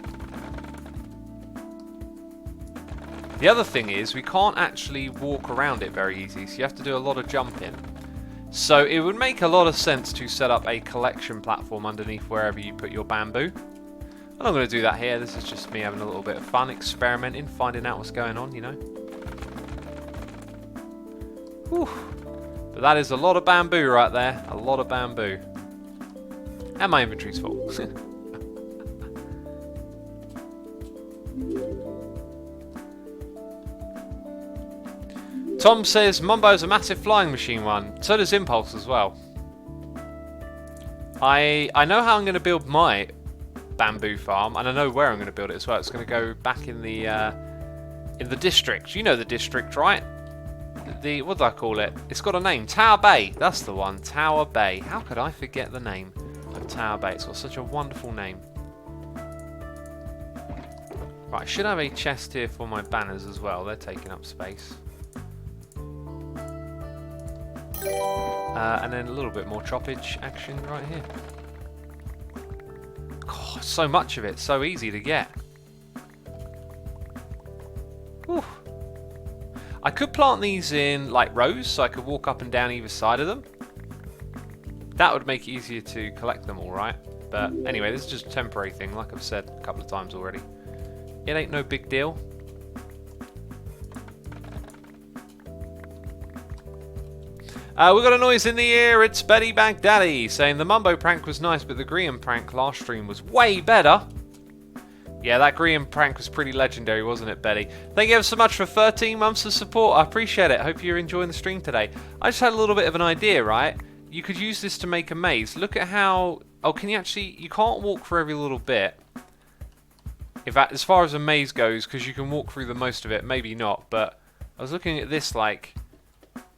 The other thing is we can't actually walk around it very easy, so you have to do a lot of jumping. So it would make a lot of sense to set up a collection platform underneath wherever you put your bamboo. I'm not going to do that here, this is just me having a little bit of fun, experimenting, finding out what's going on, you know. Whew. But that is a lot of bamboo right there, a lot of bamboo. And my inventory's full. Tom says Mumbo's a massive flying machine one. So does Impulse as well. I know how I'm going to build my bamboo farm, and I know where I'm going to build it as well. It's going to go back in the district. You know the district, right? The what do I call it? It's got a name. Tower Bay. That's the one. Tower Bay. How could I forget the name of Tower Bay? It's got such a wonderful name. Right, I should have a chest here for my banners as well. They're taking up space. And then a little bit more choppage action right here. God, so much of it, so easy to get. Whew. I could plant these in like rows so I could walk up and down either side of them. That would make it easier to collect them all, right? But anyway, this is just a temporary thing, like I've said a couple of times already. It ain't no big deal. We got a noise in the ear. It's Betty Baghdadi saying the Mumbo prank was nice, but the Grian prank last stream was way better. Yeah, that Grian prank was pretty legendary, wasn't it, Betty? Thank you ever so much for 13 months of support. I appreciate it. Hope you're enjoying the stream today. I just had a little bit of an idea, right? You could use this to make a maze. Look at how... Oh, can you actually... You can't walk for every little bit. In fact, as far as a maze goes, because you can walk through the most of it, maybe not. But I was looking at this like...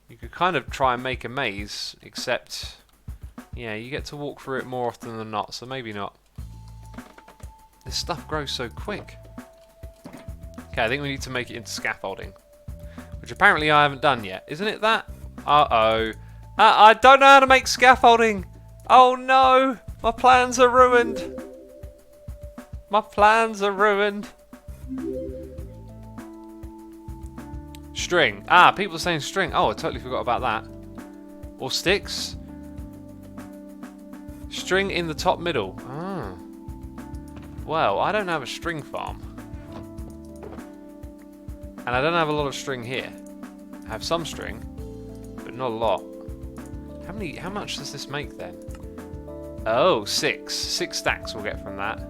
You could kind of try and make a maze, except... Yeah, you get to walk through it more often than not, so maybe not. This stuff grows so quick. Okay, I think we need to make it into scaffolding. Which apparently I haven't done yet. Isn't it that? Uh-oh. I don't know how to make scaffolding! Oh no! My plans are ruined! My plans are ruined! String. Ah, people are saying string. Oh, I totally forgot about that. Or sticks. String in the top middle. Ah. Well, I don't have a string farm. And I don't have a lot of string here. I have some string, but not a lot. How much does this make then? Oh, 6. 6 stacks we'll get from that.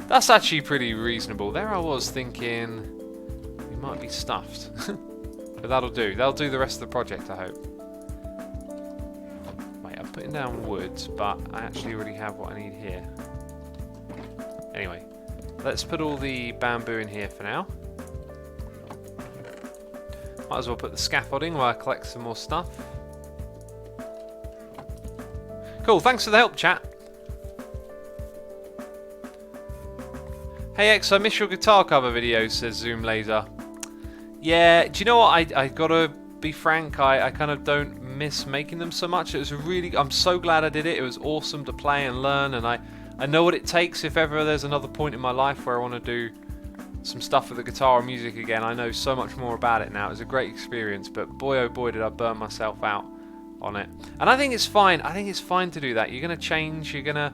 That's actually pretty reasonable. There I was thinking we might be stuffed. But that'll do. That'll do the rest of the project, I hope. Wait, I'm putting down wood, but I actually already have what I need here. Anyway, let's put all the bamboo in here for now. Might as well put the scaffolding while I collect some more stuff. Cool, thanks for the help, chat. Hey X, I miss your guitar cover videos, says Zoom Laser. Yeah, do you know what? I gotta be frank, I kind of don't miss making them so much. It was I'm so glad I did it. It was awesome to play and learn, and I know what it takes if ever there's another point in my life where I want to do some stuff with the guitar or music again. I know so much more about it now. It was a great experience, but boy oh boy did I burn myself out on it. And I think it's fine. I think it's fine to do that. You're going to change, you're going to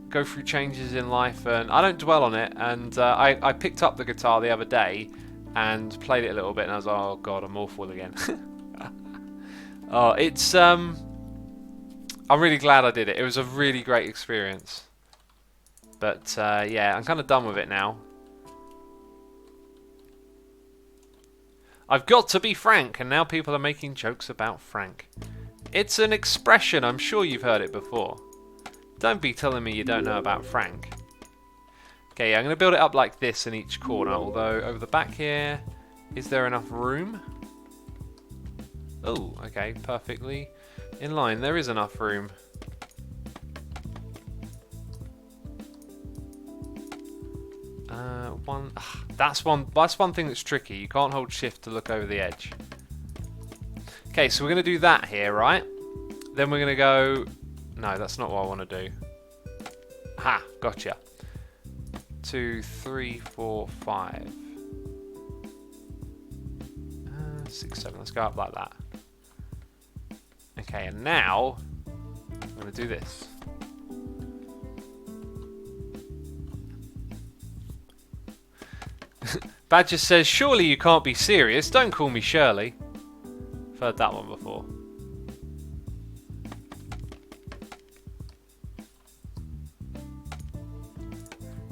go through changes in life, and I don't dwell on it. And I picked up the guitar the other day and played it a little bit, and I was like, oh god, I'm awful again. Oh, it's I'm really glad I did it. It was a really great experience. But yeah, I'm kind of done with it now. I've got to be frank, and now people are making jokes about Frank. It's an expression, I'm sure you've heard it before. Don't be telling me you don't know about Frank. Okay, yeah, I'm going to build it up like this in each corner, although over the back here, is there enough room? Oh, okay, perfectly in line. There is enough room. That's one thing that's tricky. You can't hold shift to look over the edge. Okay, so we're going to do that here, right? Then we're going to go... No, that's not what I want to do. Ha, gotcha. 2, 3, 4, 5. 6, 7. Let's go up like that. Okay, and now I'm going to do this. Badger says, surely you can't be serious. Don't call me Shirley. I've heard that one before.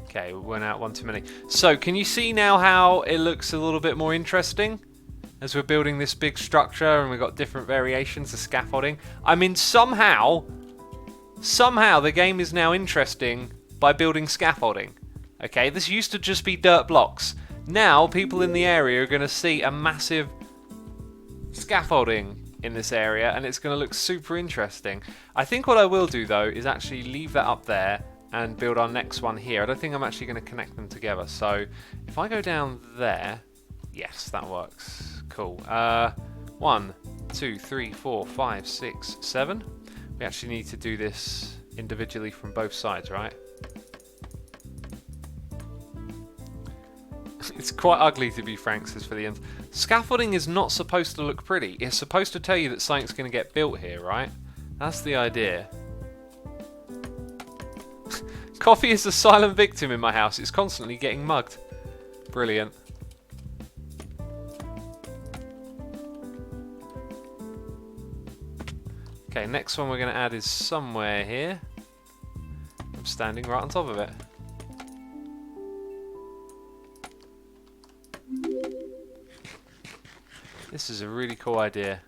Okay, we went out one too many. So, can you see now how it looks a little bit more interesting? As we're building this big structure and we've got different variations of scaffolding. I mean, somehow the game is now interesting by building scaffolding. Okay, this used to just be dirt blocks. Now, people in the area are going to see a massive scaffolding in this area, and it's going to look super interesting. I think what I will do, though, is actually leave that up there and build our next one here. I don't think I'm actually going to connect them together. So, if I go down there... Yes, that works. Cool. 1, 2, 3, 4, 5, 6, 7. We actually need to do this individually from both sides, right? It's quite ugly, to be frank, says for the end. Scaffolding is not supposed to look pretty. It's supposed to tell you that something's going to get built here, right? That's the idea. Coffee is a silent victim in my house. It's constantly getting mugged. Brilliant. Okay, next one we're going to add is somewhere here. I'm standing right on top of it. This is a really cool idea.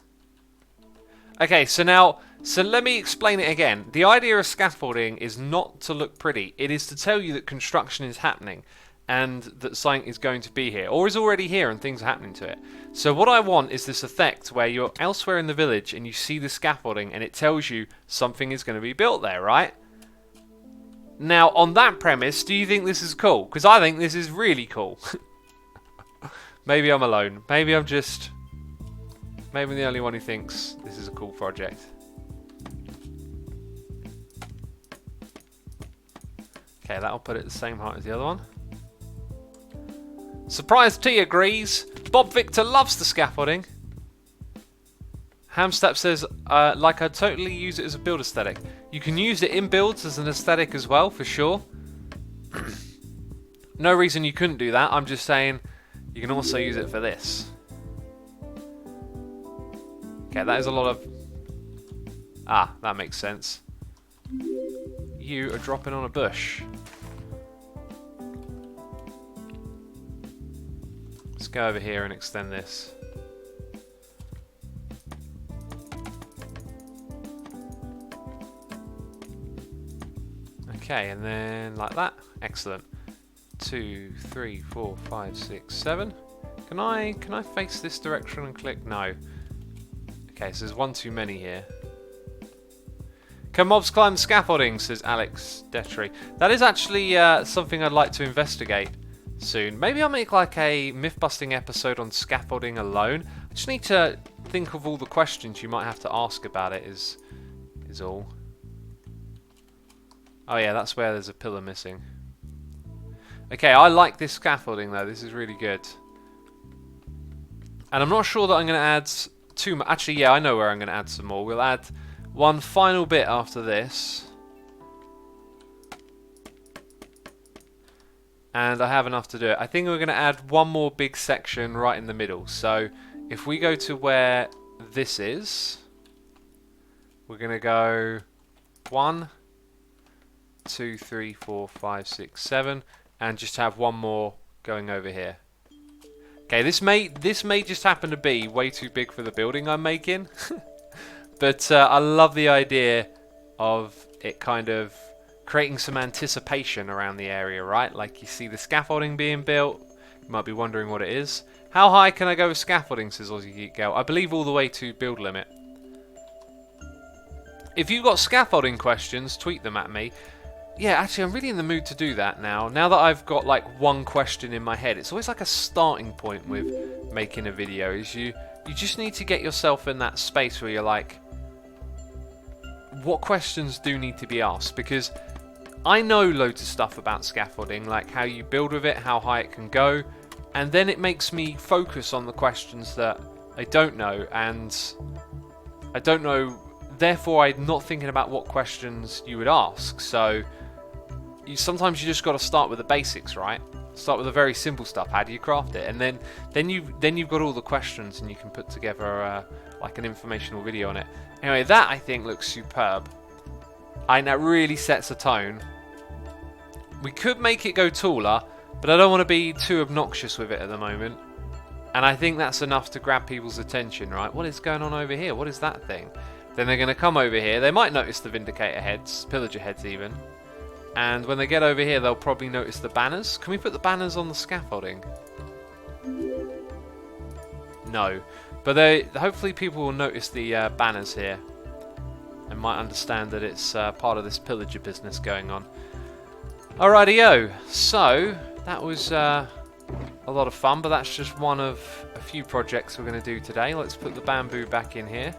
Okay, so let me explain it again. The idea of scaffolding is not to look pretty. It is to tell you that construction is happening and that something is going to be here, or is already here and things are happening to it. So what I want is this effect where you're elsewhere in the village and you see the scaffolding and it tells you something is going to be built there, right? Now, on that premise, do you think this is cool? Because I think this is really cool. Maybe I'm alone. Maybe I'm just... Maybe I'm the only one who thinks this is a cool project. Okay, that'll put it the same height as the other one. Surprise T agrees. Bob Victor loves the scaffolding. Hamstep says, like I totally use it as a build aesthetic. You can use it in builds as an aesthetic as well, for sure. No reason you couldn't do that. I'm just saying you can also use it for this. Okay, that is a lot of... Ah, that makes sense. You are dropping on a bush. Let's go over here and extend this. Okay, and then like that. Excellent. 2, 3, 4, 5, 6, 7. Can I face this direction and click? No. Okay, so there's one too many here. Can mobs climb scaffolding, says Alex Detry. That is actually something I'd like to investigate soon. Maybe I'll make like a myth-busting episode on scaffolding alone. I just need to think of all the questions you might have to ask about it is all. Oh yeah, that's where there's a pillar missing. Okay, I like this scaffolding though. This is really good. And I'm not sure that I'm going to add too much. Actually, yeah, I know where I'm going to add some more. We'll add one final bit after this. And I have enough to do it. I think we're going to add one more big section right in the middle. So if we go to where this is, we're going to go 1, 2, 3, 4, 5, 6, 7, and just have one more going over here. Okay, this may just happen to be way too big for the building I'm making, but I love the idea of it kind of creating some anticipation around the area, right? Like you see the scaffolding being built, you might be wondering what it is. How high can I go with scaffolding, says Aussie Geek Girl? I believe all the way to build limit. If you've got scaffolding questions, tweet them at me. Yeah, actually, I'm really in the mood to do that now. Now that I've got like one question in my head, it's always like a starting point with making a video. Is you just need to get yourself in that space where you're like, what questions do need to be asked? Because I know loads of stuff about scaffolding, like how you build with it, how high it can go, and then it makes me focus on the questions that I don't know, and I don't know. Therefore, I'm not thinking about what questions you would ask. So sometimes you just got to start with the basics, right? Start with the very simple stuff. How do you craft it? And then you've got all the questions, and you can put together like an informational video on it. Anyway, that I think looks superb. That really sets a tone. We could make it go taller, but I don't want to be too obnoxious with it at the moment. And I think that's enough to grab people's attention, right? What is going on over here? What is that thing? Then they're going to come over here. They might notice the Vindicator heads, Pillager heads even. And when they get over here, they'll probably notice the banners. Can we put the banners on the scaffolding? No. But hopefully people will notice the banners here. And might understand that it's part of this Pillager business going on. Alrighty-o. So, that was a lot of fun, but that's just one of a few projects we're going to do today. Let's put the bamboo back in here.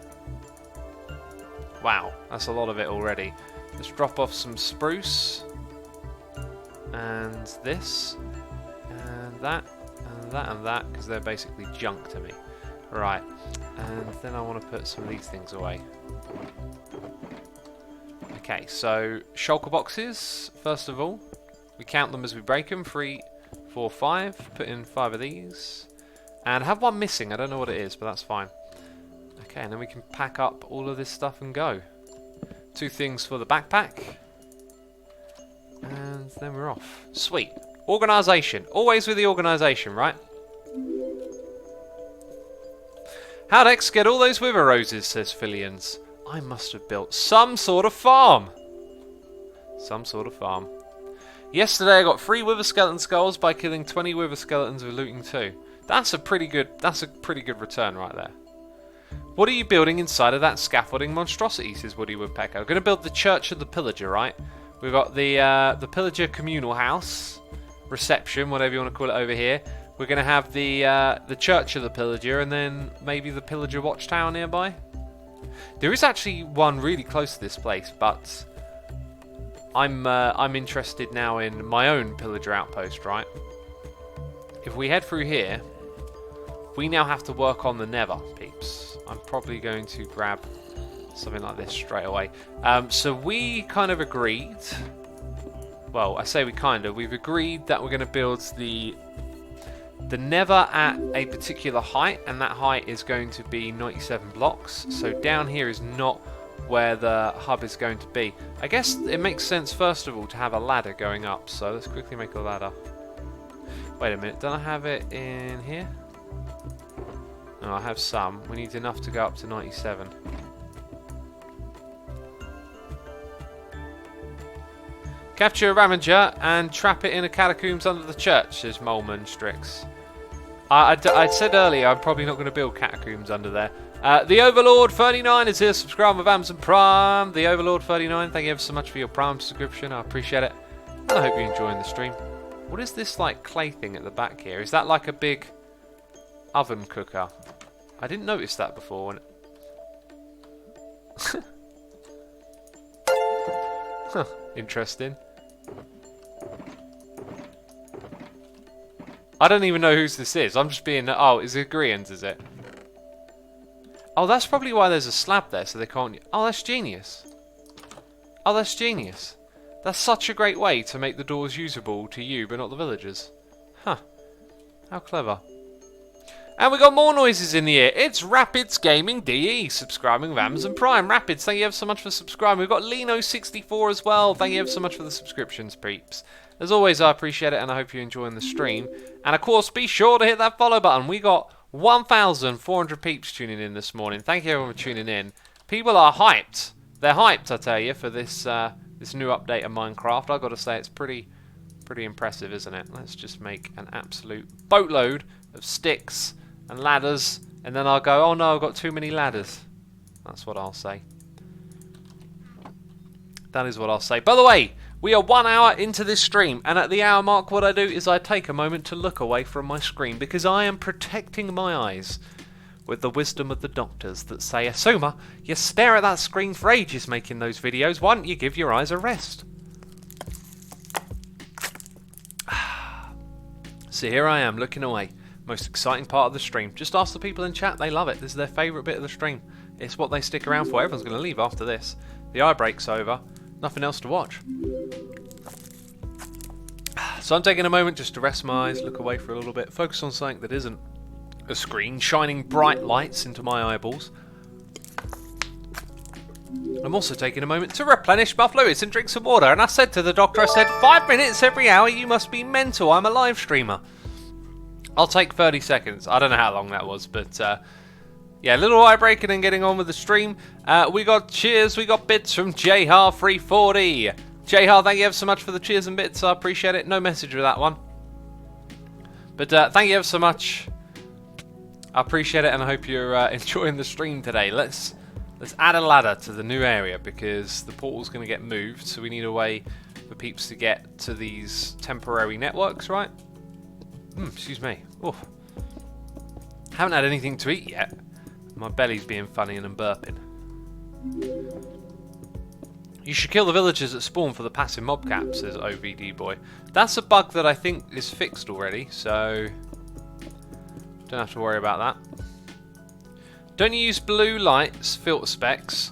Wow, that's a lot of it already. Let's drop off some spruce. And this. And that. And that and that, because they're basically junk to me. Right. And then I want to put some of these things away. Okay, so shulker boxes, first of all. We count them as we break them. 3, 4, 5. Put in 5 of these. And I have one missing. I don't know what it is, but that's fine. Okay, and then we can pack up all of this stuff and go. 2 things for the backpack. And then we're off. Sweet. Organisation. Always with the organisation, right? How'd X get all those wither roses, says Fillions. I must have built some sort of farm. Some sort of farm. Yesterday I got 3 wither skeleton skulls by killing 20 wither skeletons with looting 2. That's a pretty good return right there. What are you building inside of that scaffolding monstrosity, says Woody Woodpecker. I'm going to build the Church of the Pillager, right? We've got the Pillager communal house, reception, whatever you want to call it over here. We're going to have the Church of the Pillager, and then maybe the Pillager Watchtower nearby. There is actually one really close to this place, but I'm interested now in my own Pillager outpost, right? If we head through here, we now have to work on the Nether, peeps. I'm probably going to grab something like this straight away. So we kind of agreed. Well, I say we've agreed that we're going to build the Nether at a particular height, and that height is going to be 97 blocks. So down here is not where the hub is going to be. I guess it makes sense, first of all, to have a ladder going up. So let's quickly make a ladder. Wait a minute, don't I have it in here? No, I have some. We need enough to go up to 97. Capture a Ravager and trap it in a catacombs under the church, says Molman Strix. I said earlier I'm probably not going to build catacombs under there. The Overlord 39 is here, subscribe with Amazon Prime. The Overlord 39, thank you ever so much for your Prime subscription. I appreciate it. And I hope you're enjoying the stream. What is this like clay thing at the back here? Is that like a big oven cooker? I didn't notice that before. Huh, interesting. I don't even know whose this is. I'm just being... Oh, is it Grian's, is it? Oh, that's probably why there's a slab there, so they can't... Oh, that's genius. Oh, that's genius. That's such a great way to make the doors usable to you, but not the villagers. Huh. How clever. And we got more noises in the air. It's Rapids Gaming DE, subscribing with Amazon Prime. Rapids, thank you ever so much for subscribing. We've got Lino64 as well. Thank you ever so much for the subscriptions, peeps. As always, I appreciate it, and I hope you're enjoying the stream. And of course, be sure to hit that follow button. We got 1,400 peeps tuning in this morning. Thank you everyone for tuning in. People are hyped. They're hyped, I tell you, for this this new update of Minecraft. I've got to say, it's pretty impressive, isn't it? Let's just make an absolute boatload of sticks and ladders, and then I'll go, oh no, I've got too many ladders. That's what I'll say. That is what I'll say. By the way, we are 1 hour into this stream, and at the hour mark what I do is I take a moment to look away from my screen, because I am protecting my eyes with the wisdom of the doctors that say, Asuma, you stare at that screen for ages making those videos, why don't you give your eyes a rest? So here I am, looking away. Most exciting part of the stream. Just ask the people in chat, they love it. This is their favourite bit of the stream. It's what they stick around for. Everyone's going to leave after this. The eye break's over. Nothing else to watch. So I'm taking a moment just to rest my eyes, look away for a little bit, focus on something that isn't a screen, shining bright lights into my eyeballs. I'm also taking a moment to replenish my fluids and drink some water. And I said to the doctor, I said, 5 minutes every hour, you must be mental. I'm a live streamer. I'll take 30 seconds. I don't know how long that was, but yeah, a little eye breaking and getting on with the stream. We got cheers, we got bits from Jhar340. Jhar, thank you ever so much for the cheers and bits. I appreciate it. No message with that one. But thank you ever so much. I appreciate it, and I hope you're enjoying the stream today. Let's add a ladder to the new area, because the portal's going to get moved, so we need a way for peeps to get to these temporary networks, right? Excuse me. Oof. Haven't had anything to eat yet. My belly's being funny and I'm burping. You should kill the villagers at spawn for the passive mob cap, says OVD boy. That's a bug that I think is fixed already, so don't have to worry about that. Don't you use blue lights filter specs?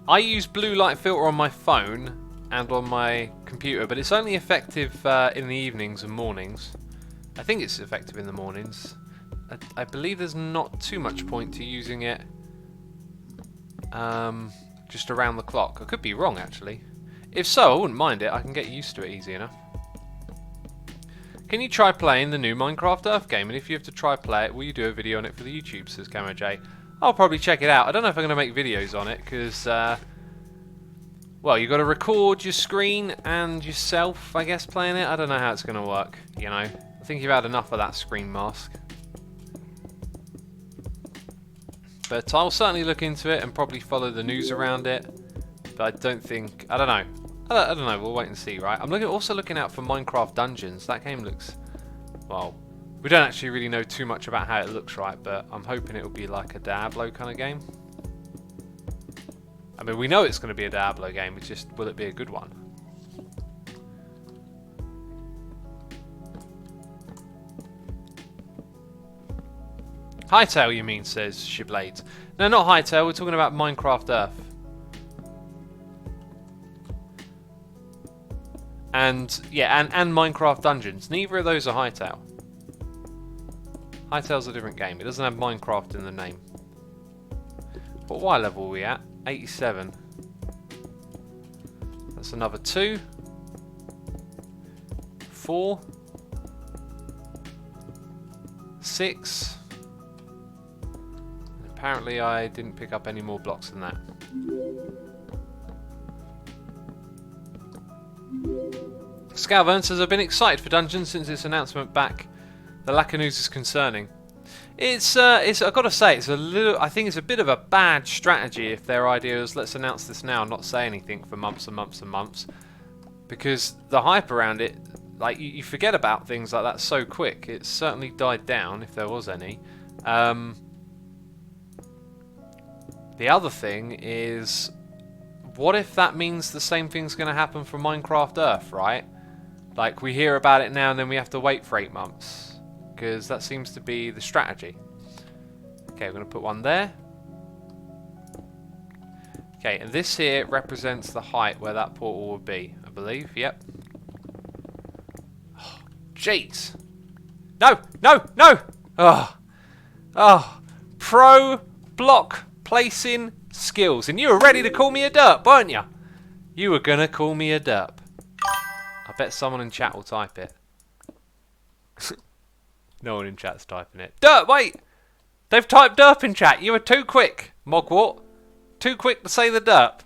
I use blue light filter on my phone and on my computer, but it's only effective in the evenings and mornings. I think it's effective in the mornings. I believe there's not too much point to using it just around the clock. I could be wrong, actually. If so, I wouldn't mind it. I can get used to it easy enough. Can you try playing the new Minecraft Earth game? And if you have to try play it, will you do a video on it for the YouTube, says Camo J. I'll probably check it out. I don't know if I'm going to make videos on it, because well, you've got to record your screen and yourself, I guess, playing it. I don't know how it's going to work, you know. I think you've had enough of that screen mask. But I'll certainly look into it and probably follow the news around it. But I don't think... I don't know. I don't know. We'll wait and see, right? I'm also looking out for Minecraft Dungeons. That game looks... well, we don't actually really know too much about how it looks, right? But I'm hoping it will be like a Diablo kind of game. I mean, we know it's going to be a Diablo game. It's just, will it be a good one? Hightail, you mean, says Shiblades. No, not Hightail. We're talking about Minecraft Earth. And, yeah, and Minecraft Dungeons. Neither of those are Hightail. Hightail's a different game. It doesn't have Minecraft in the name. What Y level are we at? 87. That's another 2. 4. 6. Apparently I didn't pick up any more blocks than that. Scalvern says, I've been excited for Dungeons since its announcement back. The lack of news is concerning. It's I've got to say, it's a little. I think it's a bit of a bad strategy if their idea is let's announce this now and not say anything for months and months and months, because the hype around it, like you forget about things like that so quick. It's certainly died down if there was any. The other thing is, what if that means the same thing's going to happen for Minecraft Earth, right? Like we hear about it now and then we have to wait for 8 months. Because that seems to be the strategy. Okay, we're going to put one there. Okay, and this here represents the height where that portal would be, I believe. Yep. Oh, jeez. No! No! No! Oh. Oh, pro block placing skills. And you were ready to call me a derp, weren't you? You were going to call me a derp. I bet someone in chat will type it. No one in chat's typing it. Derp, wait! They've typed derp in chat. You were too quick, Mogwart. Too quick to say the derp.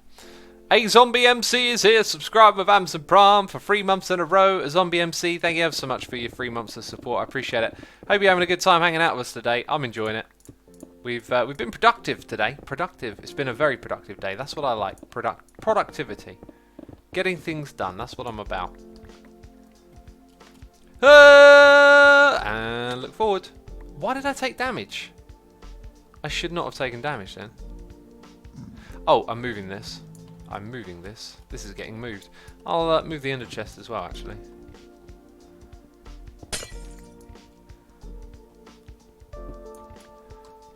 A Zombie MC is here. Subscribe with Amazon Prime for 3 months in a row. A Zombie MC, thank you ever so much for your 3 months of support. I appreciate it. Hope you're having a good time hanging out with us today. I'm enjoying it. We've been productive today. Productive. It's been a very productive day. That's what I like. Productivity. Getting things done. That's what I'm about. And look forward. Why did I take damage? I should not have taken damage then. Oh, I'm moving this. I'm moving this. This is getting moved. I'll move the ender chest as well, actually.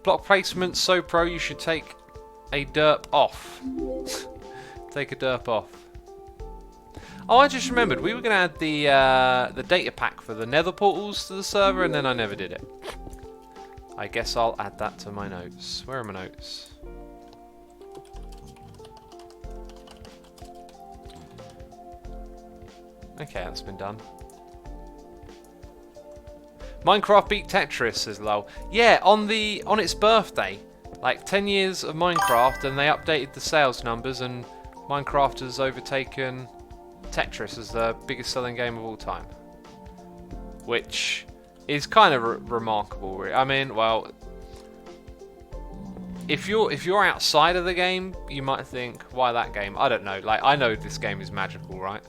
Block placement so pro you should take a derp off. Take a derp off. Oh, I just remembered we were going to add the data pack for the Nether portals to the server, and then I never did it. I guess I'll add that to my notes. Where are my notes? Okay, that's been done. Minecraft beat Tetris, says Lol. Yeah, on its birthday, like 10 years of Minecraft, and they updated the sales numbers, and Minecraft has overtaken Tetris as the biggest selling game of all time, which is kind of remarkable. I mean, well, if you're outside of the game, you might think, why that game? I don't know. Like, I know this game is magical, right?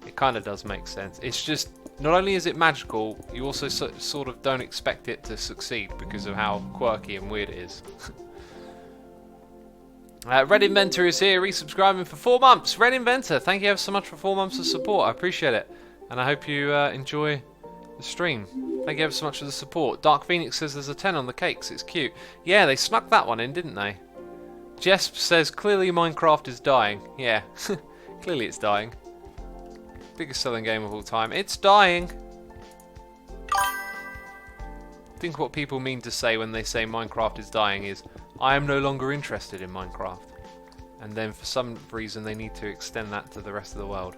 It kind of does make sense. It's just, not only is it magical, you also sort of don't expect it to succeed because of how quirky and weird it is. Red Inventor is here, resubscribing for 4 months. Red Inventor, thank you ever so much for 4 months of support. I appreciate it. And I hope you enjoy the stream. Thank you ever so much for the support. Dark Phoenix says there's a 10 on the cakes. It's cute. Yeah, they snuck that one in, didn't they? Jesp says, clearly Minecraft is dying. Yeah, clearly it's dying. Biggest selling game of all time. It's dying. I think what people mean to say when they say Minecraft is dying is, I am no longer interested in Minecraft. And then for some reason they need to extend that to the rest of the world.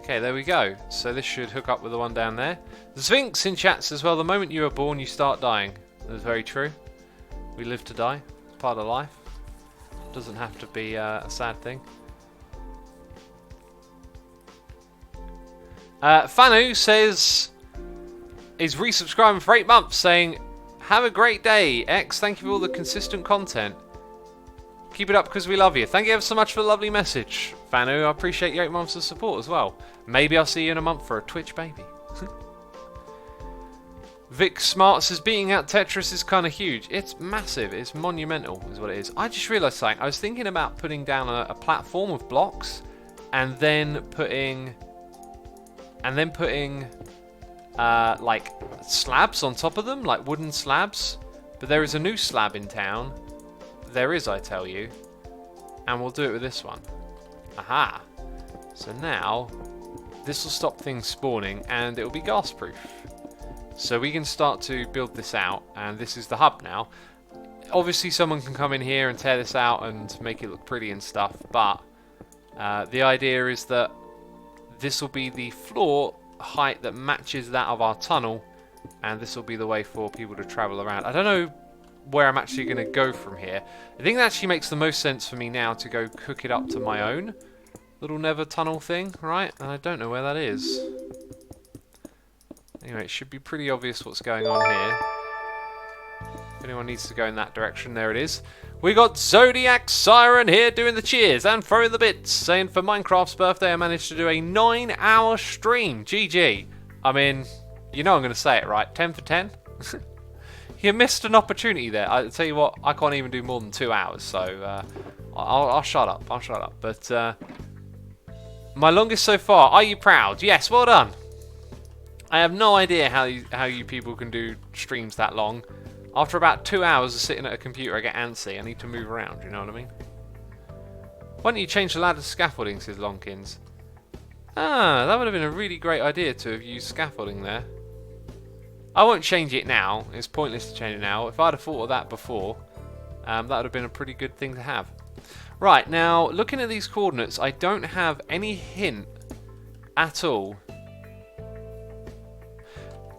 Okay, there we go. So this should hook up with the one down there. The Sphinx in chat says, well, the moment you are born, you start dying. That's very true. We live to die. It's part of life. Doesn't have to be a sad thing. Fanu says, is resubscribing for 8 months, saying, have a great day, X. Thank you for all the consistent content. Keep it up because we love you. Thank you ever so much for the lovely message, Fanu. I appreciate your 8 months of support as well. Maybe I'll see you in a month for a Twitch baby. Vic Smart says, beating out Tetris is kind of huge. It's massive. It's monumental is what it is. I just realised something. I was thinking about putting down a platform of blocks and then putting like slabs on top of them, like wooden slabs. But there is a new slab in town. There is, I tell you. And we'll do it with this one. Aha. So now, this will stop things spawning and it will be gas proof. So we can start to build this out, and this is the hub now. Obviously someone can come in here and tear this out and make it look pretty and stuff, but the idea is that this will be the floor height that matches that of our tunnel, and this will be the way for people to travel around. I don't know where I'm actually going to go from here. I think that actually makes the most sense for me now to go hook it up to my own little Nether tunnel thing, right? And I don't know where that is. Anyway, it should be pretty obvious what's going on here. If anyone needs to go in that direction, there it is. We got Zodiac Siren here doing the cheers and throwing the bits, saying for Minecraft's birthday I managed to do a 9-hour stream. GG. I mean, you know I'm going to say it, right? 10 for 10? You missed an opportunity there. I tell you what, I can't even do more than 2 hours, so I'll shut up. I'll shut up. But my longest so far. Are you proud? Yes, well done. I have no idea how you people can do streams that long. After about 2 hours of sitting at a computer, I get antsy. I need to move around, you know what I mean? Why don't you change the ladder to scaffolding, says Lonkins. Ah, that would have been a really great idea to have used scaffolding there. I won't change it now. It's pointless to change it now. If I'd have thought of that before, that would have been a pretty good thing to have. Right, now, looking at these coordinates, I don't have any hint at all.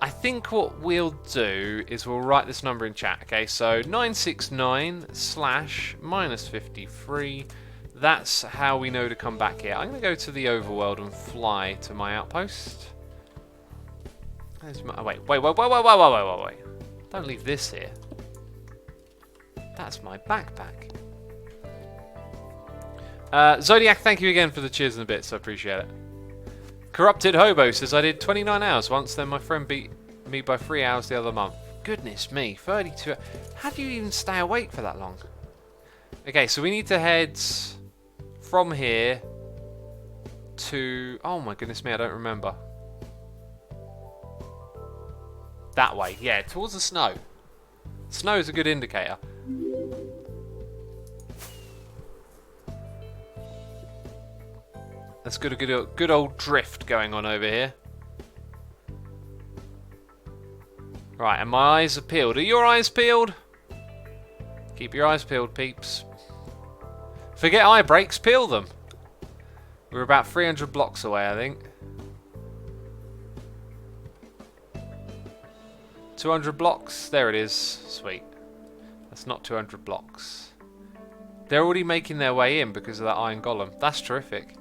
I think what we'll do is we'll write this number in chat. Okay, so 969 / -53. That's how we know to come back here. I'm going to go to the overworld and fly to my outpost. Wait. Don't leave this here. That's my backpack. Zodiac, thank you again for the cheers and the bits. I appreciate it. Corrupted Hobo says, I did 29 hours once, then my friend beat me by 3 hours the other month. Goodness me, 32 hours. How do you even stay awake for that long? Okay, so we need to head from here to... Oh my goodness me, I don't remember. That way, yeah, towards the snow. Snow is a good indicator. Let's get a good old drift going on over here. Right, and my eyes are peeled. Are your eyes peeled? Keep your eyes peeled, peeps. Forget eye breaks, peel them. We're about 300 blocks away, I think. 200 blocks? There it is. Sweet. That's not 200 blocks. They're already making their way in because of that iron golem. That's terrific.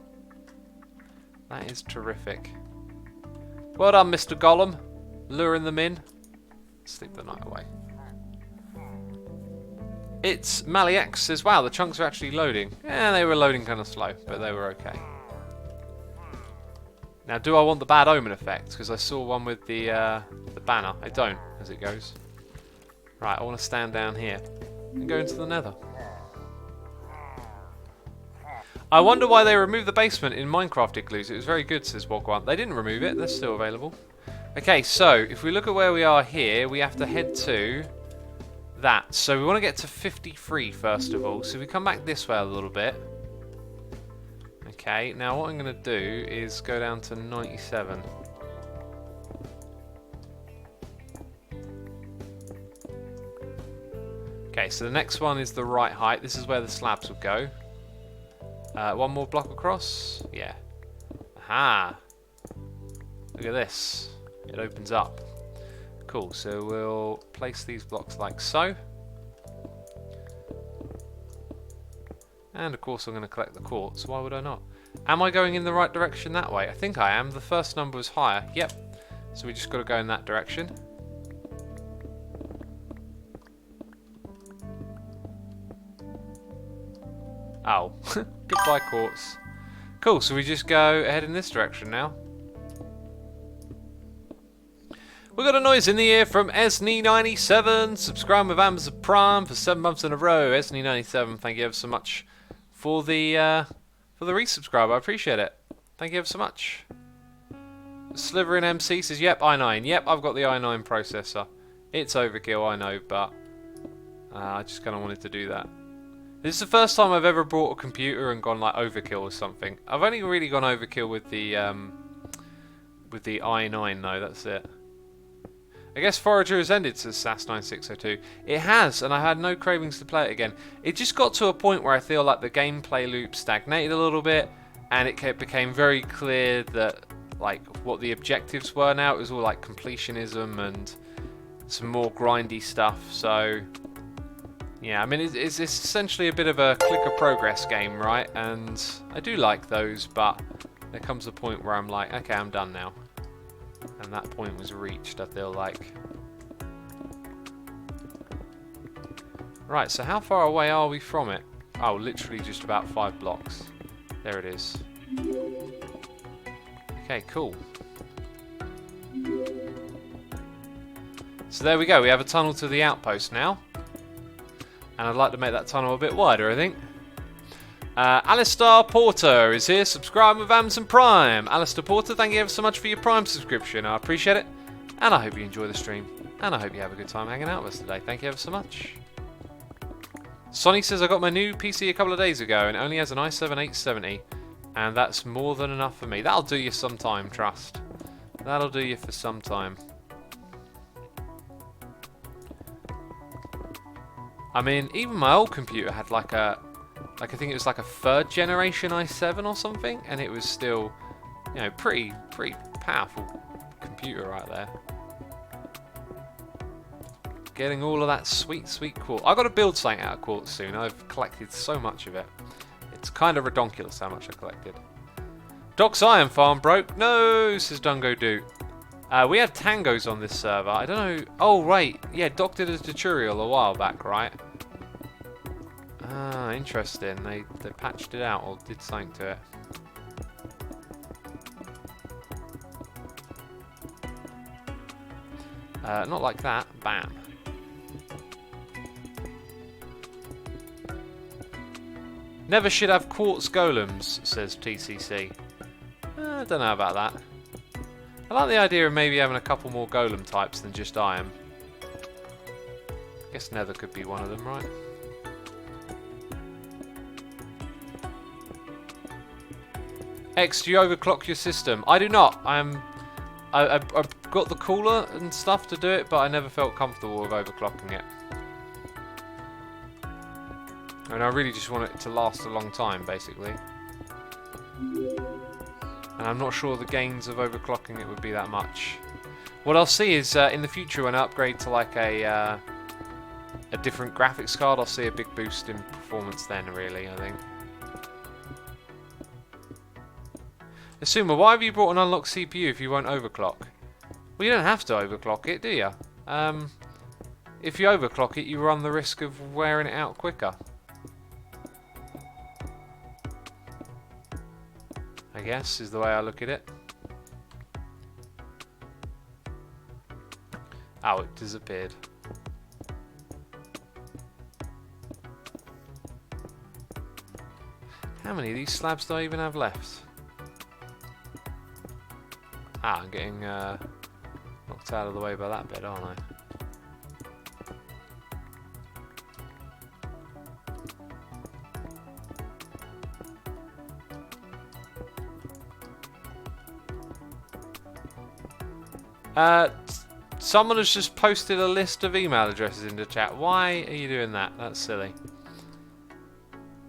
That is terrific. Well done, Mr. Golem. Luring them in. Sleep the night away. It's Maliex says, wow, the chunks are actually loading. Yeah, they were loading kind of slow, but they were okay. Now, do I want the bad omen effect? Because I saw one with the banner. I don't, as it goes. Right, I want to stand down here and go into the Nether. I wonder why they removed the basement in Minecraft Igloos. It was very good, says Wogwan. They didn't remove it. They're still available. Okay, so if we look at where we are here, we have to head to that. So we want to get to 53 first of all. So we come back this way a little bit. Okay, now what I'm going to do is go down to 97. Okay, so the next one is the right height. This is where the slabs will go. One more block across. Yeah. Aha! Look at this. It opens up. Cool, so we'll place these blocks like so. And of course I'm going to collect the quartz. Why would I not? Am I going in the right direction that way? I think I am. The first number was higher. Yep. So we just got to go in that direction. Oh. Goodbye, quartz. Cool, so we just go ahead in this direction now. We got a noise in the ear from Esney97. Subscribe with Amazon Prime for 7 months in a row. Esney97, thank you ever so much for the resubscribe. I appreciate it. Thank you ever so much. Sliverin MC says, yep, i9. Yep, I've got the i9 processor. It's overkill, I know, but I just kind of wanted to do that. This is the first time I've ever bought a computer and gone like overkill or something. I've only really gone overkill with the i9 though. That's it. I guess Forager has ended, says Sass9602. It has, and I had no cravings to play it again. It just got to a point where I feel like the gameplay loop stagnated a little bit, and it became very clear that like what the objectives were now. It was all like completionism and some more grindy stuff. So yeah, I mean it's essentially a bit of a clicker progress game, right? And I do like those, but there comes a point where I'm like, okay, I'm done now. And that point was reached, I feel like. Right, so how far away are we from it? Oh, literally just about 5 blocks. There it is. Okay, cool. So there we go, we have a tunnel to the outpost now. And I'd like to make that tunnel a bit wider, I think. Alistair Porter is here, subscribing with Amazon Prime. Alistair Porter, thank you ever so much for your Prime subscription. I appreciate it. And I hope you enjoy the stream. And I hope you have a good time hanging out with us today. Thank you ever so much. Sonny says, I got my new PC a couple of days ago and it only has an i7 870. And that's more than enough for me. That'll do you some time, trust. That'll do you for some time. I mean, even my old computer had like a, I think it was like a 3rd generation i7 or something, and it was still, you know, pretty powerful computer right there. Getting all of that sweet quartz. I've got to build something out of quartz soon. I've collected so much of it. It's kind of redonkulous how much I collected. Doc's Iron Farm broke. No, says Dungo Doot. We have tangos on this server. I don't know. Oh, right. Yeah, Doc did a tutorial a while back, right? Ah, interesting. They patched it out or did something to it. Not like that. Bam. Never should have quartz golems, says TCC. I don't know about that. I like the idea of maybe having a couple more golem types than just iron. I guess Nether could be one of them, right? X, do you overclock your system? I do not. I've got the cooler and stuff to do it, but I never felt comfortable with overclocking it. And I really just want it to last a long time, basically. And I'm not sure the gains of overclocking it would be that much. What I'll see is in the future when I upgrade to like a different graphics card, I'll see a big boost in performance then, really, I think. Assumer, why have you brought an unlocked CPU if you won't overclock? Well, you don't have to overclock it, do you? If you overclock it, you run the risk of wearing it out quicker. I guess, is the way I look at it. Oh, it disappeared. How many of these slabs do I even have left? Ah, I'm getting knocked out of the way by that bit, aren't I? Someone has just posted a list of email addresses in the chat. Why are you doing that? That's silly.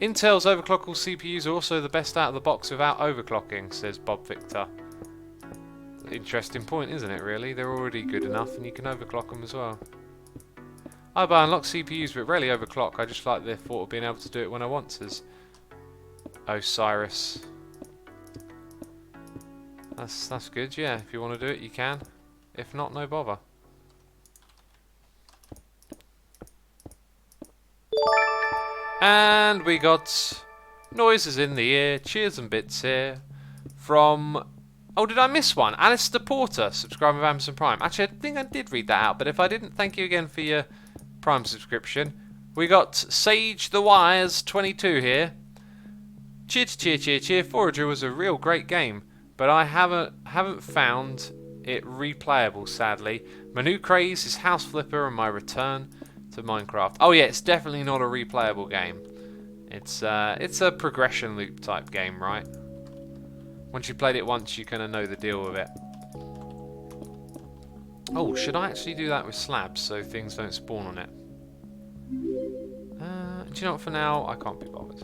Intel's overclockable CPUs are also the best out of the box without overclocking, says Bob Victor. Interesting point, isn't it, really? They're already good enough and you can overclock them as well. I buy unlocked CPUs but rarely overclock. I just like the thought of being able to do it when I want, says Osiris. That's good, yeah. If you want to do it, you can. If not, no bother. And we got noises in the ear, cheers and bits here from... Oh, did I miss one? Alistair Porter, subscribing with Amazon Prime. Actually, I think I did read that out, but if I didn't, thank you again for your Prime subscription. We got Sage the Wires 22 here. Cheer. Forager was a real great game, but I haven't found it replayable, sadly. My new craze is House Flipper and my return to Minecraft. Oh yeah, it's definitely not a replayable game. It's a progression loop type game, right? Once you played it once, you kind of know the deal with it. Oh, should I actually do that with slabs so things don't spawn on it? Do you know what, for now, I can't be bothered.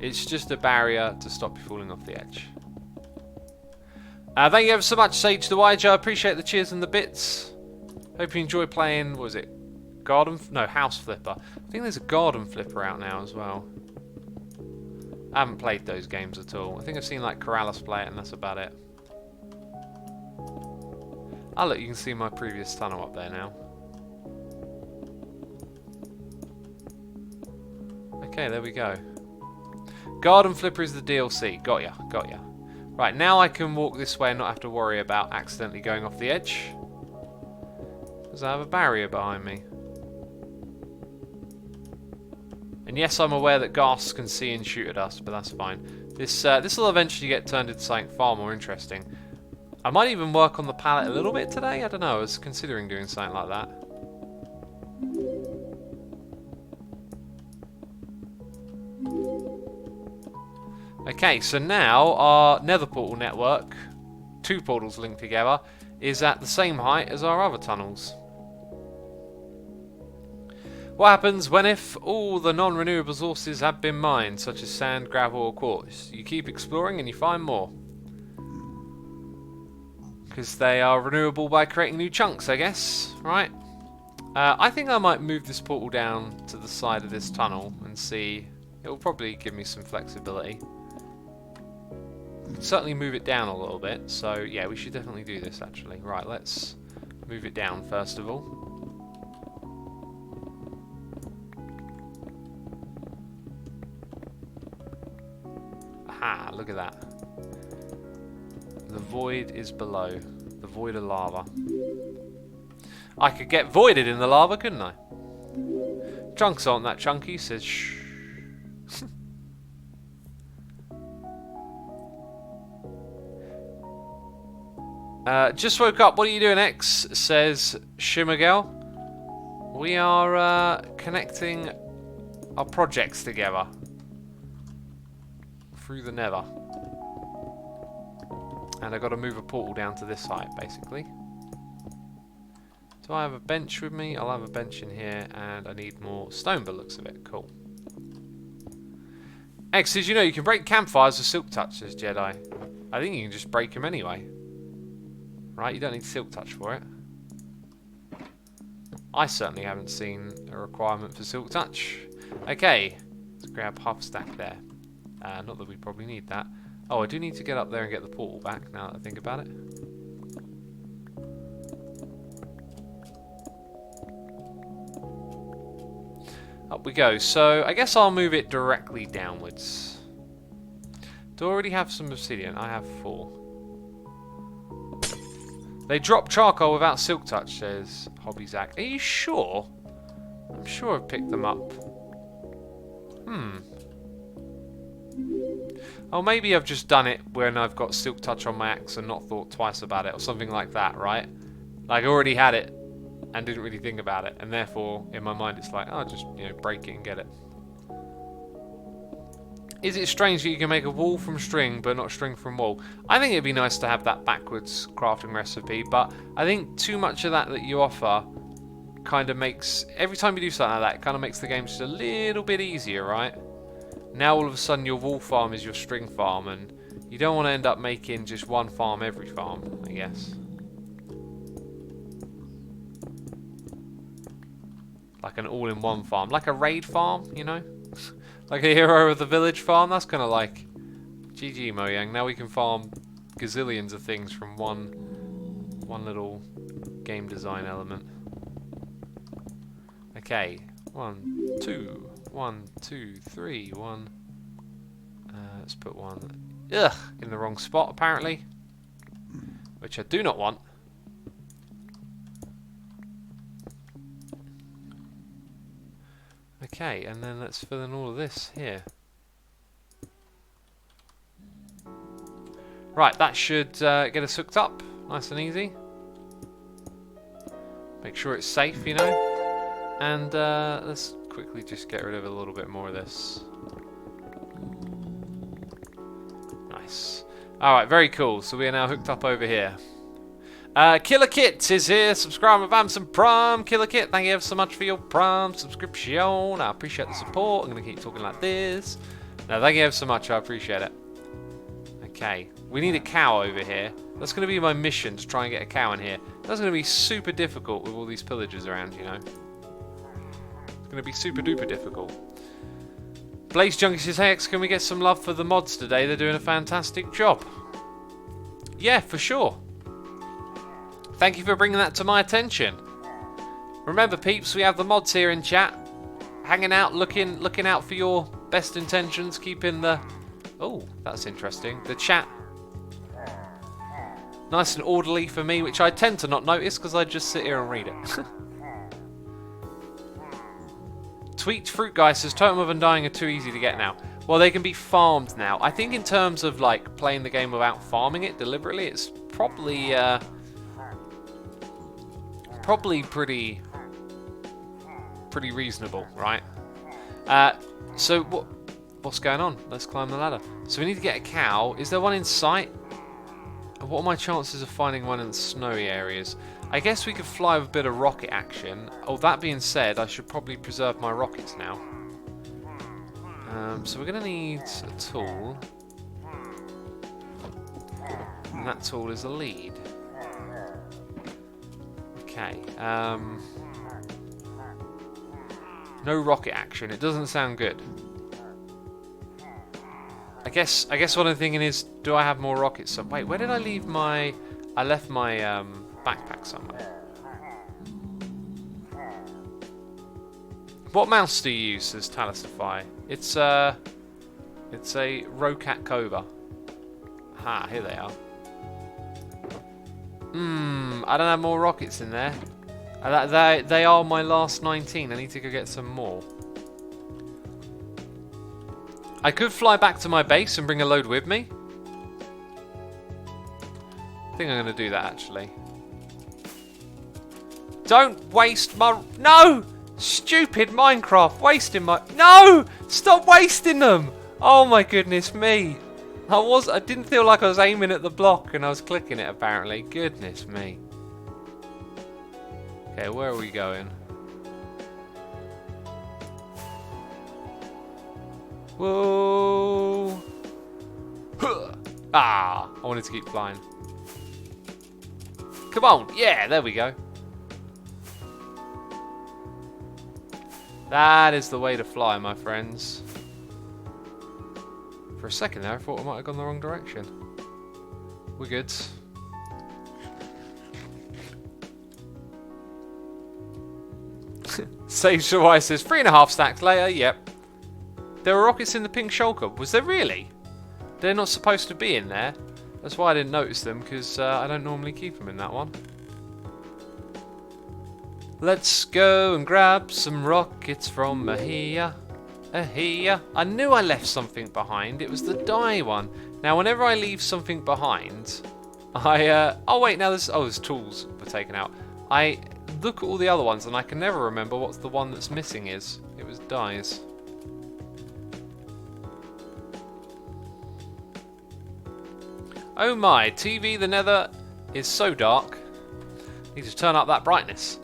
It's just a barrier to stop you falling off the edge. Thank you ever so much, Sage the Wide. I appreciate the cheers and the bits. Hope you enjoy playing, what was it? House Flipper. I think there's a Garden Flipper out now as well. I haven't played those games at all. I think I've seen like Corrales play it and that's about it. Oh look, you can see my previous tunnel up there now. Okay, there we go. Garden Flipper is the DLC. Got ya. Right, now I can walk this way and not have to worry about accidentally going off the edge. Because I have a barrier behind me. And yes, I'm aware that ghasts can see and shoot at us, but that's fine. This will eventually get turned into something far more interesting. I might even work on the palette a little bit today. I don't know. I was considering doing something like that. Okay, so now our Nether portal network, 2 portals linked together, is at the same height as our other tunnels. What happens when if all the non-renewable resources have been mined, such as sand, gravel, or quartz? You keep exploring and you find more. Because they are renewable by creating new chunks, I guess, right? I think I might move this portal down to the side of this tunnel and see. It will probably give me some flexibility. Certainly move it down a little bit, so yeah, we should definitely do this actually. Right, let's move it down first of all. Aha, look at that. The void is below. The void of lava. I could get voided in the lava, couldn't I? Chunks aren't that chunky, says shh. Just woke up. What are you doing, X? Says Shimmergel. We are connecting our projects together through the Nether, and I got to move a portal down to this height, basically. Do I have a bench with me? I'll have a bench in here, and I need more stone. But looks of it, cool. X, did you know you can break campfires with silk touch? Says Jedi. I think you can just break them anyway. Right, you don't need silk touch for it. I certainly haven't seen a requirement for silk touch. Okay, let's grab half a stack there. Not that we probably need that. Oh, I do need to get up there and get the portal back, now that I think about it. Up we go. So, I guess I'll move it directly downwards. Do I already have some obsidian? I have 4. They drop charcoal without silk touch, says Hobby Zach. Are you sure? I'm sure I've picked them up. Oh, maybe I've just done it when I've got silk touch on my axe and not thought twice about it, or something like that, right? Like I already had it and didn't really think about it, and therefore in my mind it's like, oh, just, you know, break it and get it. Is it strange that you can make a wool from string but not string from wool? I think it'd be nice to have that backwards crafting recipe, but I think too much of that you offer kind of makes, every time you do something like that, it kind of makes the game just a little bit easier, right? Now all of a sudden your wool farm is your string farm, and you don't want to end up making just one farm every farm, I guess. Like an all-in-one farm, like a raid farm, you know? Like a hero of the village farm. That's kind of like GG Mojang. Now we can farm gazillions of things from one little game design element. Okay, 1, 2, 1, 2, 3, 1. Let's put one in the wrong spot apparently, which I do not want. Okay, and then let's fill in all of this here. Right, that should get us hooked up, nice and easy. Make sure it's safe, you know. And let's quickly just get rid of a little bit more of this. Nice. Alright, very cool. So we are now hooked up over here. Killer Kit is here, subscribe with Amazon Prime. Killer Kit, thank you ever so much for your Prime subscription. I appreciate the support. I'm going to keep talking like this. No, thank you ever so much, I appreciate it. Okay, we need a cow over here. That's going to be my mission, to try and get a cow in here. That's going to be super difficult with all these pillagers around, you know. It's going to be super duper difficult. Blaze Junkie says, hey X, can we get some love for the mods today? They're doing a fantastic job. Yeah, for sure. Thank you for bringing that to my attention. Remember, peeps, we have the mods here in chat, hanging out, looking out for your best intentions, keeping the... Oh, that's interesting. The chat nice and orderly for me, which I tend to not notice because I just sit here and read it. Tweaked Fruit Guy says, Totem of Undying are too easy to get now. Well, they can be farmed now. I think in terms of like playing the game without farming it deliberately, it's probably... probably pretty reasonable, right? So what's going on? Let's climb the ladder. So we need to get a cow. Is there one in sight? What are my chances of finding one in the snowy areas? I guess we could fly with a bit of rocket action. Oh, that being said, I should probably preserve my rockets now. So we're going to need a tool. And that tool is a lead. Okay. No rocket action. It doesn't sound good. I guess what I'm thinking is, do I have more rockets? So, wait, where did I leave my... I left my backpack somewhere. What mouse do you use as Talisify? It's a Rocat Cobra. Ha, here they are. I don't have more rockets in there. They are my last 19. I need to go get some more. I could fly back to my base and bring a load with me. I think I'm going to do that, actually. Don't waste my... No! Stupid Minecraft! Wasting my... No! Stop wasting them! Oh my goodness me. I didn't feel like I was aiming at the block and I was clicking it, apparently. Goodness me. Okay, where are we going? Whoa! Ah! I wanted to keep flying. Come on! Yeah, there we go. That is the way to fly, my friends. For a second there, I thought I might have gone the wrong direction. We're good. Save Shawai says 3.5 stacks later. Yep. There were rockets in the pink shulker. Was there really? They're not supposed to be in there. That's why I didn't notice them, because I don't normally keep them in that one. Let's go and grab some rockets from here. Here. I knew I left something behind. It was the dye one. Now, whenever I leave something behind, oh wait, now there's tools were taken out. I look at all the other ones and I can never remember what the one that's missing is. It was dyes. Oh my, TV, the Nether is so dark. Need to turn up that brightness.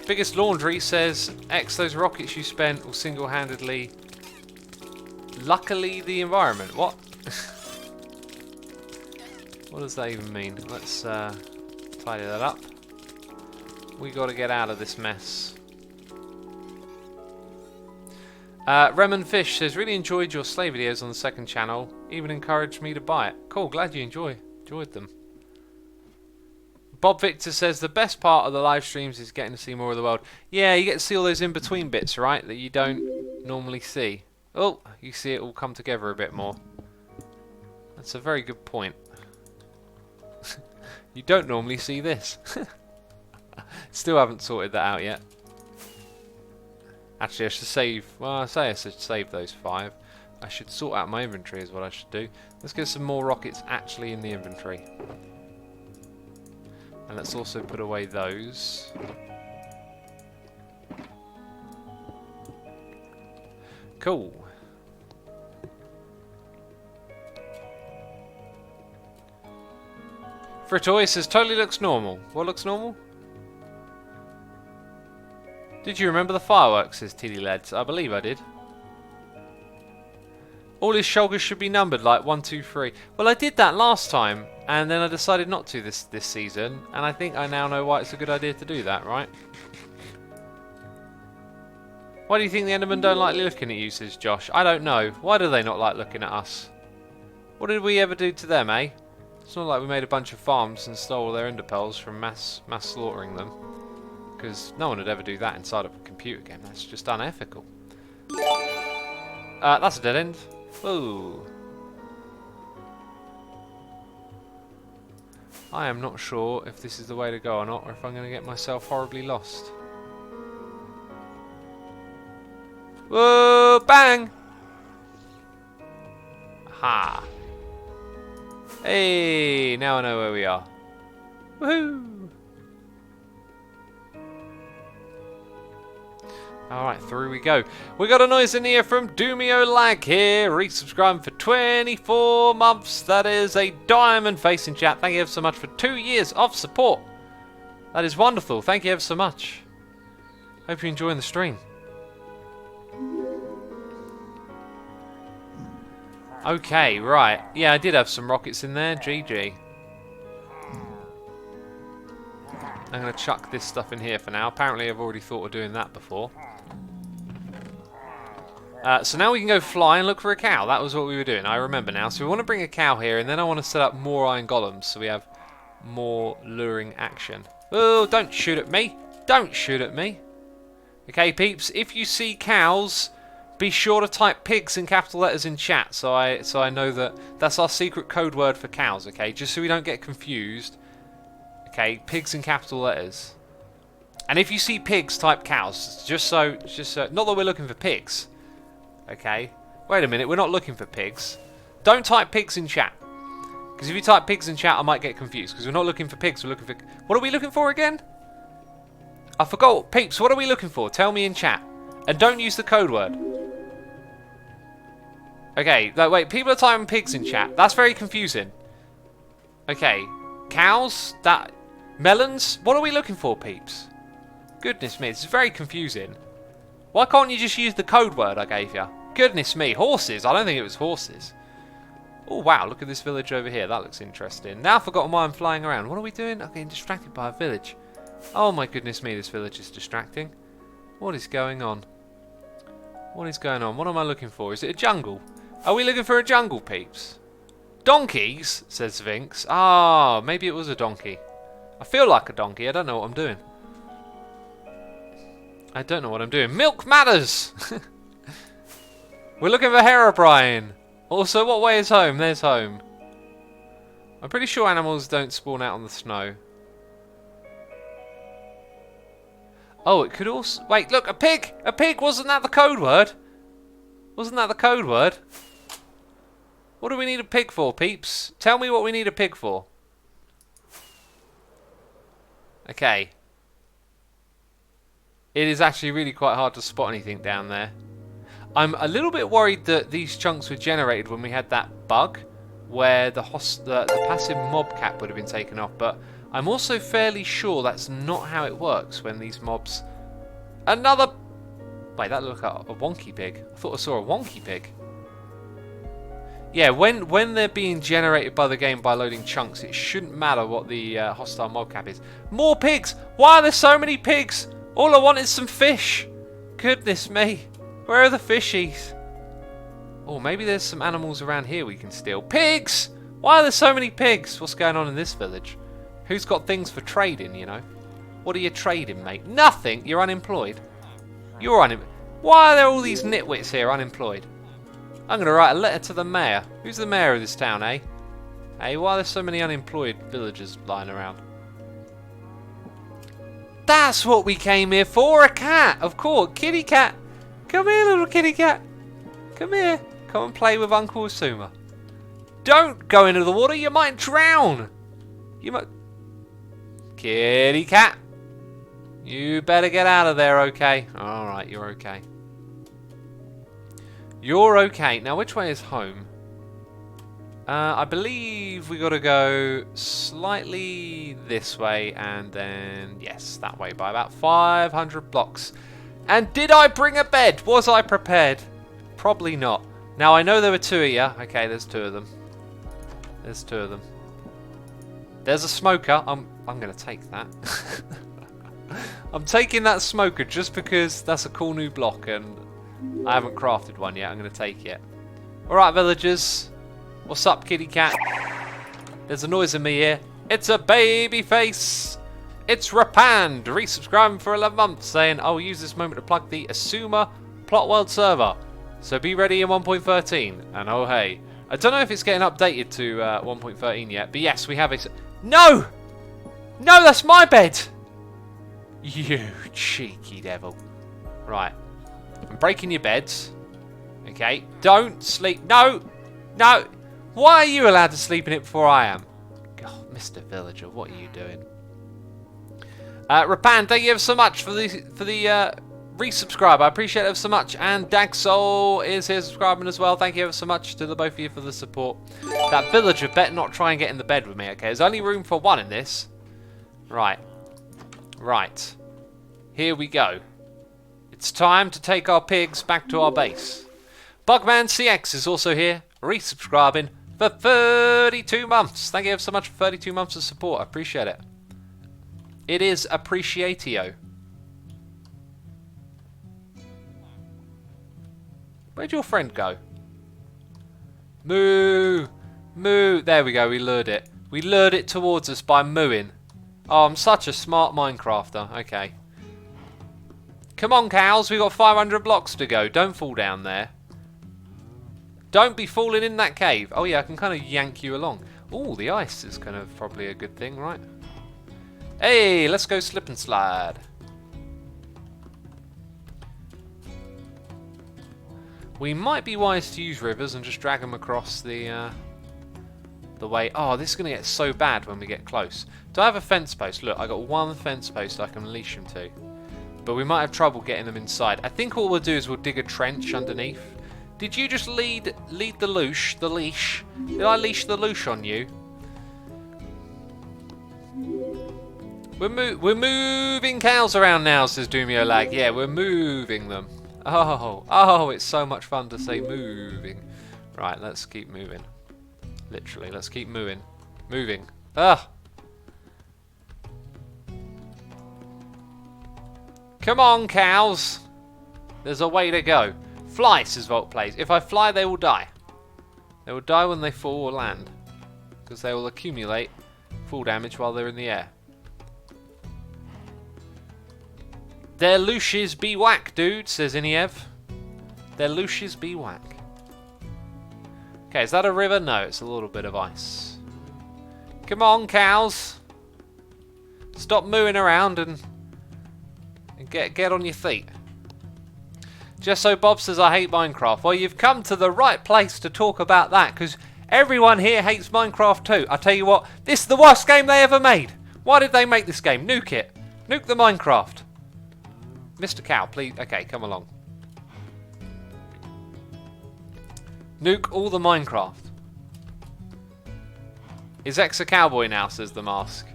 Biggest Laundry says, X those rockets you spent will single-handedly... Luckily the environment. What? What does that even mean? Let's tidy that up. We got to get out of this mess. Remen Fish says, really enjoyed your sleigh videos on the second channel. Even encouraged me to buy it. Cool, glad you enjoyed them. Bob Victor says, the best part of the live streams is getting to see more of the world. Yeah, you get to see all those in-between bits, right, that you don't normally see. Oh, you see it all come together a bit more. That's a very good point. You don't normally see this. Still haven't sorted that out yet. Actually, I should save... Well, I say I should save those 5. I should sort out my inventory is what I should do. Let's get some more rockets actually in the inventory. And let's also put away those. Cool. Fritoy says, totally looks normal. What looks normal? Did you remember the fireworks, says Tilly Leds? I believe I did. All his shulkers should be numbered, like 1, 2, 3. Well, I did that last time, and then I decided not to this season, and I think I now know why it's a good idea to do that, right? Why do you think the Endermen don't like looking at you, says Josh? I don't know. Why do they not like looking at us? What did we ever do to them, eh? It's not like we made a bunch of farms and stole their ender pearls from mass slaughtering them. Because no one would ever do that inside of a computer game. That's just unethical. That's a dead end. Ooh. I am not sure if this is the way to go or not, or if I'm going to get myself horribly lost. Whoa! Bang! Ha! Hey! Now I know where we are. Woohoo! Alright, through we go. We got a noise in here from Doomio Lag here, resubscribing for 24 months. That is a diamond face in chat. Thank you so much for 2 years of support. That is wonderful. Thank you ever so much. Hope you're enjoying the stream. Okay, right. Yeah, I did have some rockets in there. GG. I'm going to chuck this stuff in here for now. Apparently I've already thought of doing that before. So now we can go fly and look for a cow. That was what we were doing. I remember now. So we want to bring a cow here, and then I want to set up more iron golems so we have more luring action. Oh, don't shoot at me. Don't shoot at me. Okay, peeps, if you see cows, be sure to type pigs in capital letters in chat so I know that that's our secret code word for cows, okay? Just so we don't get confused. Okay, pigs in capital letters. And if you see pigs, type cows. Just so, not that we're looking for pigs. Okay, wait a minute, we're not looking for pigs. Don't type pigs in chat. Because if you type pigs in chat, I might get confused. Because we're not looking for pigs, we're looking for... What are we looking for again? I forgot. Peeps, what are we looking for? Tell me in chat. And don't use the code word. Okay, wait, people are typing pigs in chat. That's very confusing. Okay, cows? Melons? What are we looking for, peeps? Goodness me, this is very confusing. Why can't you just use the code word I gave you? Goodness me, horses? I don't think it was horses. Oh wow, look at this village over here. That looks interesting. Now I've forgotten why I'm flying around. What are we doing? I'm getting distracted by a village. Oh my goodness me, this village is distracting. What is going on? What is going on? What am I looking for? Is it a jungle? Are we looking for a jungle, peeps? Donkeys, says Vinx. Ah, maybe it was a donkey. I feel like a donkey. I don't know what I'm doing. I don't know what I'm doing. Milk matters! We're looking for Herobrine. Also, what way is home? There's home. I'm pretty sure animals don't spawn out on the snow. Oh, it could also... Wait, look, a pig! A pig! Wasn't that the code word? Wasn't that the code word? What do we need a pig for, peeps? Tell me what we need a pig for. Okay. It is actually really quite hard to spot anything down there. I'm a little bit worried that these chunks were generated when we had that bug where the passive mob cap would have been taken off, but I'm also fairly sure that's not how it works when these mobs... Another... Wait, that looked like a wonky pig. I thought I saw a wonky pig. Yeah, when they're being generated by the game by loading chunks, it shouldn't matter what the hostile mob cap is. More pigs! Why are there so many pigs? All I want is some fish. Goodness me. Where are the fishies? Oh, maybe there's some animals around here we can steal. Pigs! Why are there so many pigs? What's going on in this village? Who's got things for trading, you know? What are you trading, mate? Nothing. You're unemployed. You're unemployed. Why are there all these nitwits here unemployed? I'm going to write a letter to the mayor. Who's the mayor of this town, eh? Hey, why are there so many unemployed villagers lying around? That's what we came here for, a cat, of course. Kitty cat. Come here, little kitty cat. Come here. Come and play with Uncle Asuma. Don't go into the water, you might drown. You might... Kitty cat. You better get out of there, okay? Alright, you're okay. You're okay. Now, which way is home? I believe we got to go slightly this way and then, yes, that way by about 500 blocks. And did I bring a bed? Was I prepared? Probably not. Now, I know there were two of you. Okay, there's two of them. There's two of them. There's a smoker. I'm going to take that. I'm taking that smoker just because that's a cool new block and I haven't crafted one yet. I'm going to take it. Alright, villagers. What's up, kitty cat? There's a noise in me here. It's a baby face. It's Rapand, resubscribing for 11 months, saying, I'll use this moment to plug the Asuma Plot World server. So be ready in 1.13. And oh hey. I don't know if it's getting updated to 1.13 yet, but yes, we have it. No! No, that's my bed! You cheeky devil. Right. I'm breaking your beds. Okay. Don't sleep. No! No! Why are you allowed to sleep in it before I am? God, Mr. Villager, what are you doing? Rapan, thank you ever so much for the resubscribe. I appreciate it ever so much. And Dagsoul is here subscribing as well. Thank you ever so much to the both of you for the support. That villager better not try and get in the bed with me, okay? There's only room for one in this. Right. Right. Here we go. It's time to take our pigs back to our base. Bugman CX is also here, resubscribing for 32 months. Thank you so much for 32 months of support. I appreciate it. It is appreciatio. Where'd your friend go? Moo! Moo! There we go, we lured it. We lured it towards us by mooing. Oh, I'm such a smart Minecrafter. Okay. Come on, cows. We've got 500 blocks to go. Don't fall down there. Don't be falling in that cave. Oh, yeah, I can kind of yank you along. Oh, the ice is kind of probably a good thing, right? Hey, let's go slip and slide. We might be wise to use rivers and just drag them across the way. Oh, this is going to get so bad when we get close. Do I have a fence post? Look, I got one fence post I can unleash them to. But we might have trouble getting them inside. I think what we'll do is we'll dig a trench underneath. Did you just lead the leash? The leash? Did I leash the leash on you? We're moving cows around now, says Doomio Lag. Yeah, we're moving them. Oh, it's so much fun to say moving. Right, let's keep moving. Literally, let's keep moving. Moving. Ah! Come on, cows. There's a way to go. Fly, says Volt Plays. If I fly, they will die. They will die when they fall or land. Because they will accumulate fall damage while they're in the air. Their louches be whack, dude, says Iniev. Their louches be whack. Okay, is that a river? No, it's a little bit of ice. Come on, cows. Stop mooing around and get on your feet. Just so Bob says I hate Minecraft. Well, you've come to the right place to talk about that, because everyone here hates Minecraft too. I tell you what, this is the worst game they ever made. Why did they make this game? Nuke it. Nuke the Minecraft. Mr. Cow, please. Okay, come along. Nuke all the Minecraft. Is X a cowboy now, says the mask.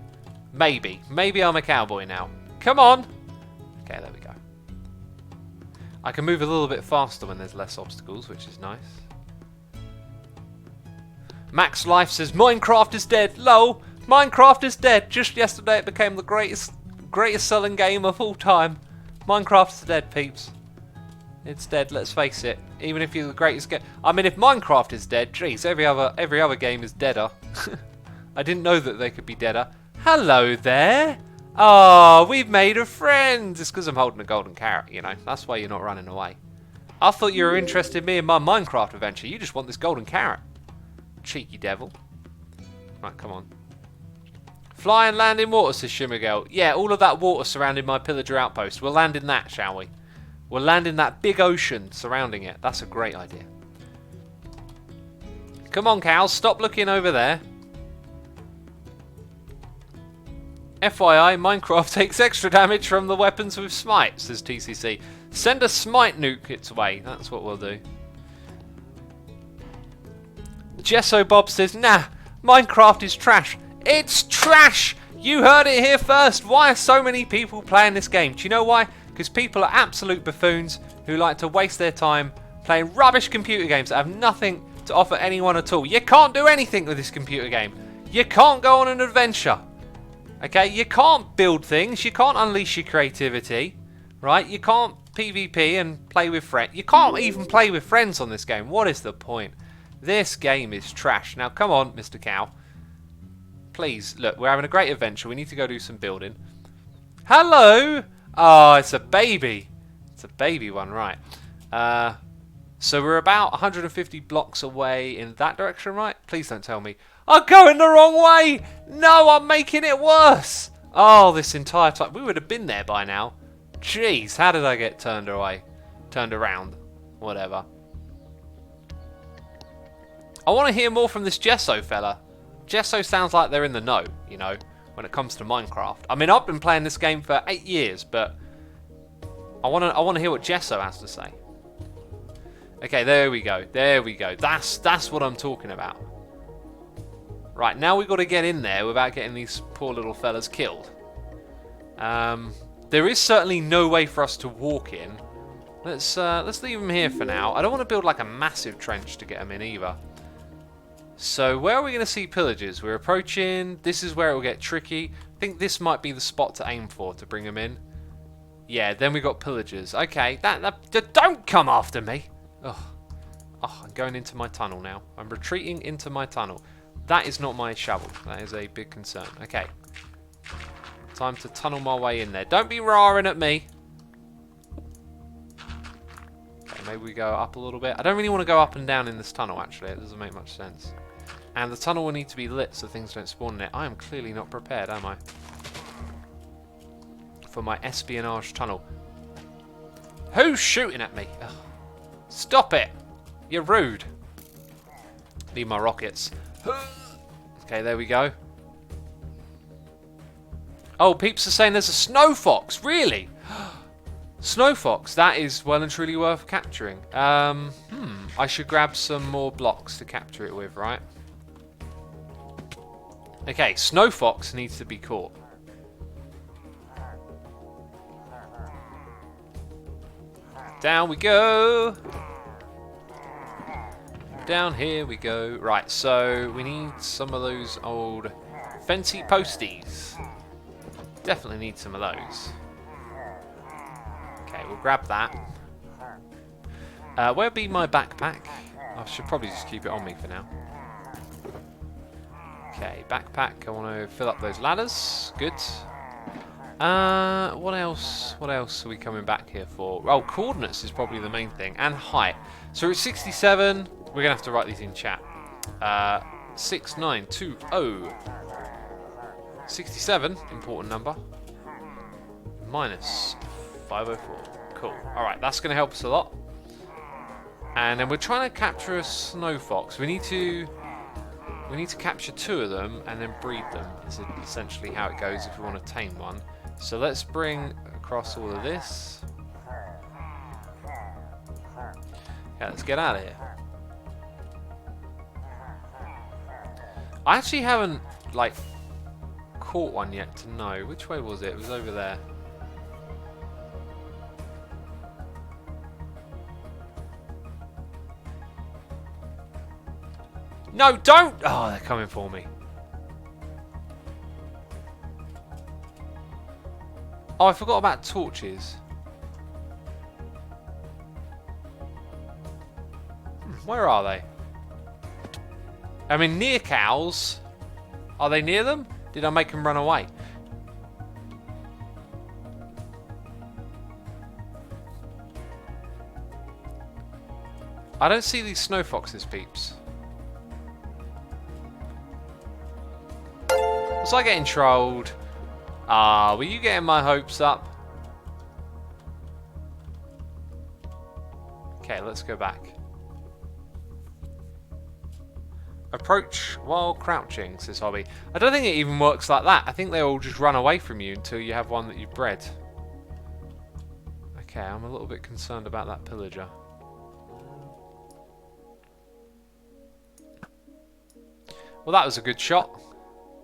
Maybe. Maybe I'm a cowboy now. Come on. Okay, there we go. I can move a little bit faster when there's less obstacles, which is nice. Max Life says, Minecraft is dead. Lol. Minecraft is dead. Just yesterday it became the greatest selling game of all time. Minecraft's dead, peeps. It's dead, let's face it. Even if you're the greatest game. I mean, if Minecraft is dead, geez, every other game is deader. I didn't know that they could be deader. Hello there. Oh, we've made a friend. It's because I'm holding a golden carrot, you know. That's why you're not running away. I thought you were interested in me and my Minecraft adventure. You just want this golden carrot. Cheeky devil. Right, come on. Fly and land in water, says Shimmergirl. Yeah, all of that water surrounding my Pillager outpost. We'll land in that, shall we? We'll land in that big ocean surrounding it. That's a great idea. Come on, cows. Stop looking over there. FYI, Minecraft takes extra damage from the weapons with smite, says TCC. Send a smite nuke its way. That's what we'll do. Gesso Bob says, nah, Minecraft is trash. It's trash! You heard it here first. Why are so many people playing this game? Do you know why? Because people are absolute buffoons who like to waste their time playing rubbish computer games that have nothing to offer anyone at all. You can't do anything with this computer game. You can't go on an adventure. Okay, you can't build things. You can't unleash your creativity. Right? You can't PvP and play with friends. You can't even play with friends on this game. What is the point? This game is trash. Now, come on, Mr. Cow. Please, look, we're having a great adventure. We need to go do some building. Hello! Oh, it's a baby. It's a baby one, right. So we're about 150 blocks away in that direction, right? Please don't tell me. I'm going the wrong way! No, I'm making it worse! Oh, this entire time. We would have been there by now. Jeez, how did I get turned away? Turned around. Whatever. I want to hear more from this Gesso fella. Gesso sounds like they're in the know, you know, when it comes to Minecraft. I mean, I've been playing this game for 8 years, but I want to hear what Gesso has to say. Okay, there we go. There we go. That's what I'm talking about. Right, now we've got to get in there without getting these poor little fellas killed. There is certainly no way for us to walk in. Let's leave them here for now. I don't want to build like a massive trench to get them in either. So where are we going to see pillagers? We're approaching. This is where it will get tricky. I think this might be the spot to aim for to bring them in. Yeah, then we got pillagers. Okay, don't come after me. Oh, I'm going into my tunnel now. I'm retreating into my tunnel. That is not my shovel. That is a big concern. Okay. Time to tunnel my way in there. Don't be roaring at me. Okay, maybe we go up a little bit. I don't really want to go up and down in this tunnel, actually. It doesn't make much sense. And the tunnel will need to be lit so things don't spawn in it. I am clearly not prepared, am I? For my espionage tunnel. Who's shooting at me? Ugh. Stop it! You're rude. Need my rockets. Okay, there we go. Oh, peeps are saying there's a snow fox. Really? Snow fox. That is well and truly worth capturing. I should grab some more blocks to capture it with, right? Okay, snow fox needs to be caught. Down we go. Down here we go. Right, so we need some of those old fancy posties. Definitely need some of those. Okay, we'll grab that. Where'll be my backpack? I should probably just keep it on me for now. Okay, backpack. I want to fill up those ladders. Good. What else? What else are we coming back here for? Oh, coordinates is probably the main thing, and height. So we're at 67. We're gonna have to write these in chat. 6920. 67, important number. Minus 504. Cool. All right, that's gonna help us a lot. And then we're trying to capture a snow fox. We need to capture 2 of them and then breed them. Is essentially how it goes if we want to tame one. So let's bring across all of this. Okay, let's get out of here. I actually haven't like caught one yet to know. Which way was it? It was over there. No, don't! Oh, they're coming for me. Oh, I forgot about torches. Where are they? I mean, near cows. Are they near them? Did I make them run away? I don't see these snow foxes, peeps. Was I getting trolled? Were you getting my hopes up? Okay, let's go back. Approach while crouching, says Hobby. I don't think it even works like that. I think they all just run away from you until you have one that you've bred. Okay, I'm a little bit concerned about that pillager. Well, that was a good shot.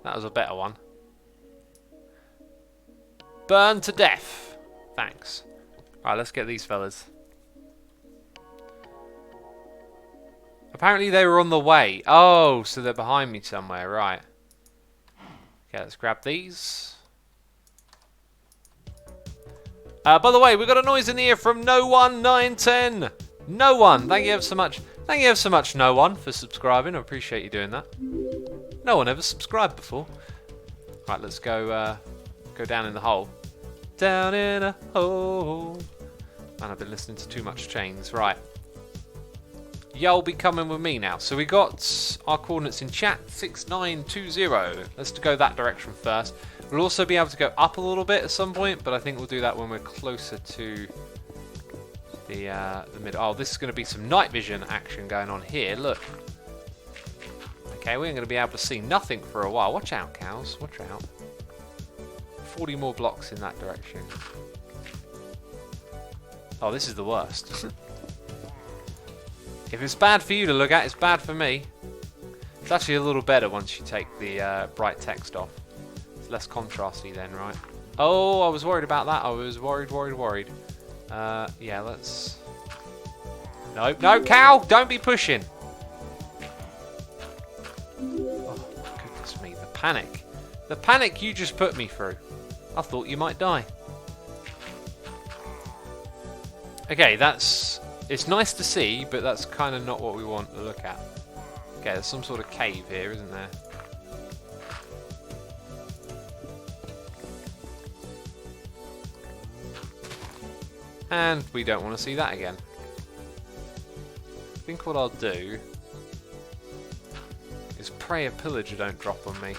That was a better one. Burn to death. Thanks. Alright, let's get these fellas. Apparently they were on the way. Oh, so they're behind me somewhere. Right. Okay, let's grab these. By the way, we got a noise in the ear from No One 910. No One. Thank you ever so much. Thank you ever so much, No One, for subscribing. I appreciate you doing that. No one ever subscribed before. Right, let's go go down in the hole. Down in a hole. Man, I've been listening to too much Chains. Right. You'll be coming with me now. So we got our coordinates in chat, 6920. Let's go that direction first. We'll also be able to go up a little bit at some point, but I think we'll do that when we're closer to the mid. Oh, this is going to be some night vision action going on here. Look. Okay, we ain't going to be able to see nothing for a while. Watch out, cows. Watch out. 40 more blocks in that direction. Oh, this is the worst. If it's bad for you to look at, it's bad for me. It's actually a little better once you take the bright text off. It's less contrasty then, right? Oh, I was worried about that. I was worried. Yeah, let's... No, no, cow! Don't be pushing! Oh, goodness me, the panic. The panic you just put me through. I thought you might die. Okay, that's... It's nice to see, but that's kind of not what we want to look at. Okay, there's some sort of cave here, isn't there? And we don't want to see that again. I think what I'll do is pray a pillager don't drop on me.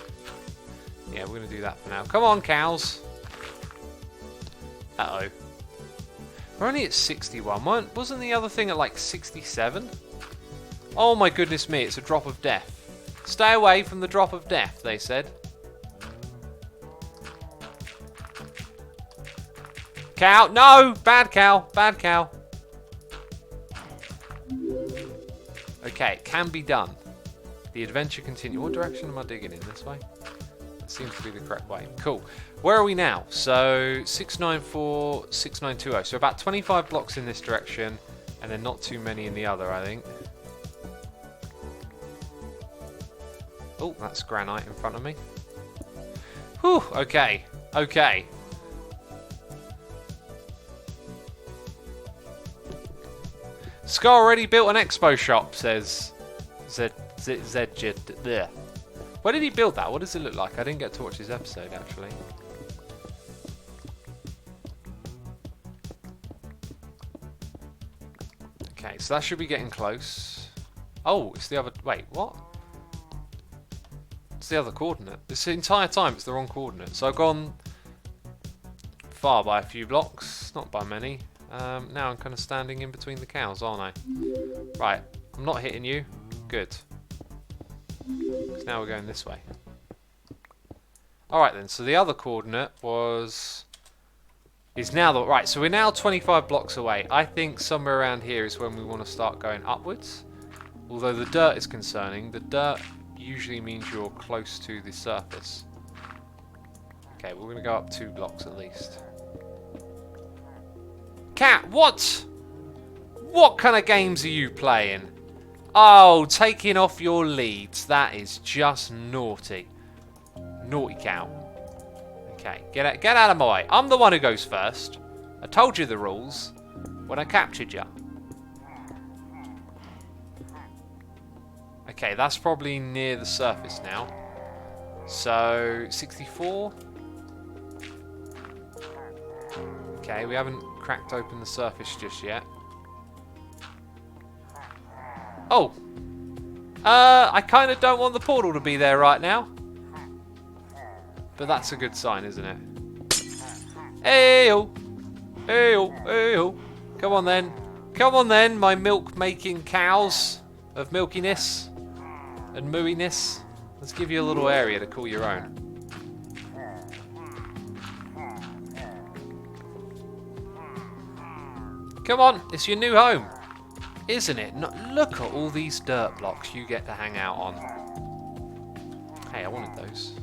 Yeah, we're going to do that for now. Come on, cows! Uh-oh. We're only at 61. Wasn't the other thing at like 67? Oh my goodness me, it's a drop of death. Stay away from the drop of death, they said. Cow! No! Bad cow! Bad cow! Okay, it can be done. The adventure continues. What direction am I digging in? This way? That seems to be the correct way. Cool. Where are we now? So, 694, 6920. So about 25 blocks in this direction, and then not too many in the other, I think. Oh, that's granite in front of me. Whew, okay. Okay. Scar already built an expo shop, says Zedjid there. Where did he build that? What does it look like? I didn't get to watch his episode, actually. Okay, so that should be getting close. Oh, it's the other... Wait, what? It's the other coordinate. This entire time it's the wrong coordinate. So I've gone far by a few blocks, not by many. Now I'm kind of standing in between the cows, aren't I? Right, I'm not hitting you. Good. Because now we're going this way. Alright then, so the other coordinate is now the... Right, so we're now 25 blocks away. I think somewhere around here is when we want to start going upwards. Although the dirt is concerning. The dirt usually means you're close to the surface. Okay, we're going to go up 2 blocks at least. Cat, what? What kind of games are you playing? Oh, taking off your leads. That is just naughty. Naughty cow. Okay, get out of my way. I'm the one who goes first. I told you the rules when I captured you. Okay, that's probably near the surface now. So, 64. Okay, we haven't cracked open the surface just yet. Oh! I kind of don't want the portal to be there right now. But that's a good sign, isn't it? Hey-oh! Hey-oh! Hey-oh! Come on then. Come on then, my milk-making cows of milkiness and mooiness. Let's give you a little area to call your own. Come on, it's your new home, isn't it? No, look at all these dirt blocks you get to hang out on. Hey, I wanted those.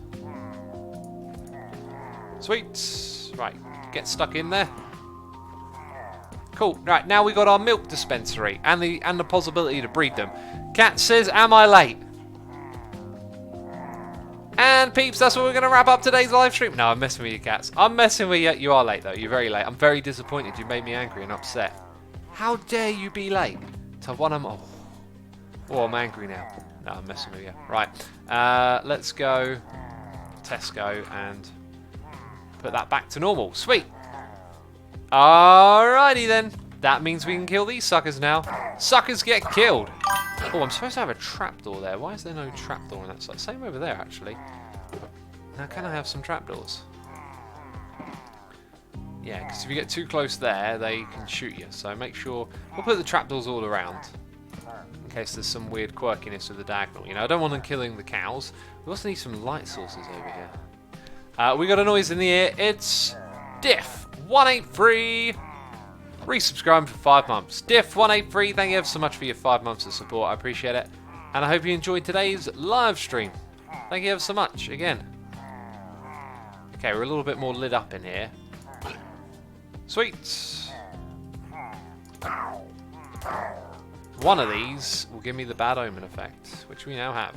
Sweet. Right, get stuck in there. Cool. Right, now we got our milk dispensary and the possibility to breed them. Cat says, "Am I late?" And peeps, that's what we're going to wrap up today's live stream. No, I'm messing with you, cats. I'm messing with you. You are late, though. You're very late. I'm very disappointed. You made me angry and upset. How dare you be late to one of my... Oh, I'm angry now. No, I'm messing with you. Right. Let's go Tesco and put that back to normal. Sweet. Alrighty, then. That means we can kill these suckers now. Suckers get killed. Oh, I'm supposed to have a trapdoor there. Why is there no trapdoor on that side? Same over there, actually. Now, can I have some trapdoors? Yeah, because if you get too close there, they can shoot you. So make sure... We'll put the trapdoors all around. In case there's some weird quirkiness with the diagonal. You know, I don't want them killing the cows. We also need some light sources over here. We got a noise in the ear. It's Diff183. Resubscribe for 5 months. Diff183, thank you ever so much for your 5 months of support. I appreciate it. And I hope you enjoyed today's live stream. Thank you ever so much again. Okay, we're a little bit more lit up in here. Sweet! One of these will give me the bad omen effect, which we now have.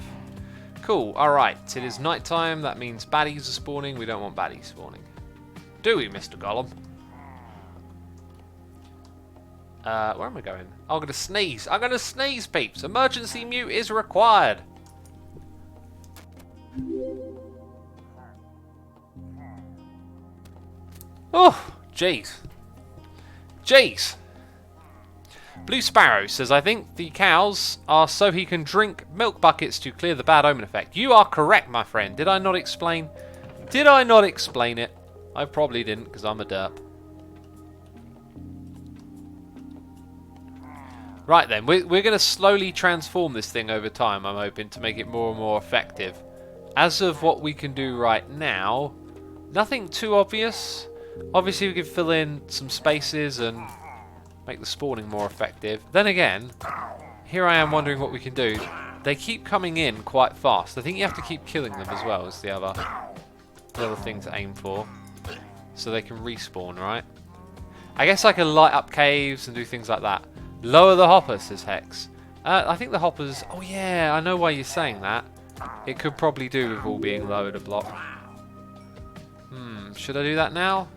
Cool, alright, it is night time, that means baddies are spawning. We don't want baddies spawning. Do we, Mr. Golem? Where am I going? I'm going to sneeze. I'm going to sneeze, peeps. Emergency mute is required. Oh, jeez. Jeez. Blue Sparrow says, I think the cows are so he can drink milk buckets to clear the bad omen effect. You are correct, my friend. Did I not explain? Did I not explain it? I probably didn't, because I'm a derp. Right then, we're going to slowly transform this thing over time, I'm hoping, to make it more and more effective. As of what we can do right now, nothing too obvious. Obviously we can fill in some spaces and make the spawning more effective. Then again, here I am wondering what we can do. They keep coming in quite fast. I think you have to keep killing them as well as the other thing to aim for. So they can respawn, right? I guess I can light up caves and do things like that. Lower the hopper, says Hex. I think the hoppers... Oh yeah, I know why you're saying that. It could probably do with all being lowered a block. Should I do that now?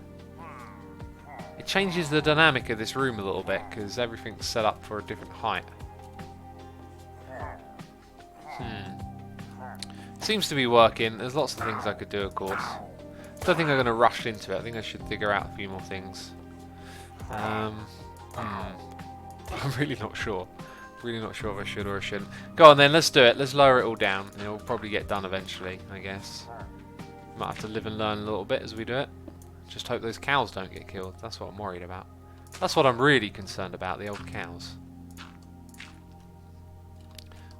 It changes the dynamic of this room a little bit, because everything's set up for a different height. Seems to be working. There's lots of things I could do, of course. Don't think I'm going to rush into it. I think I should figure out a few more things. I'm really not sure. Really not sure if I should or I shouldn't. Go on then, let's do it. Let's lower it all down. And it'll probably get done eventually, I guess. Might have to live and learn a little bit as we do it. Just hope those cows don't get killed. That's what I'm worried about. That's what I'm really concerned about, the old cows.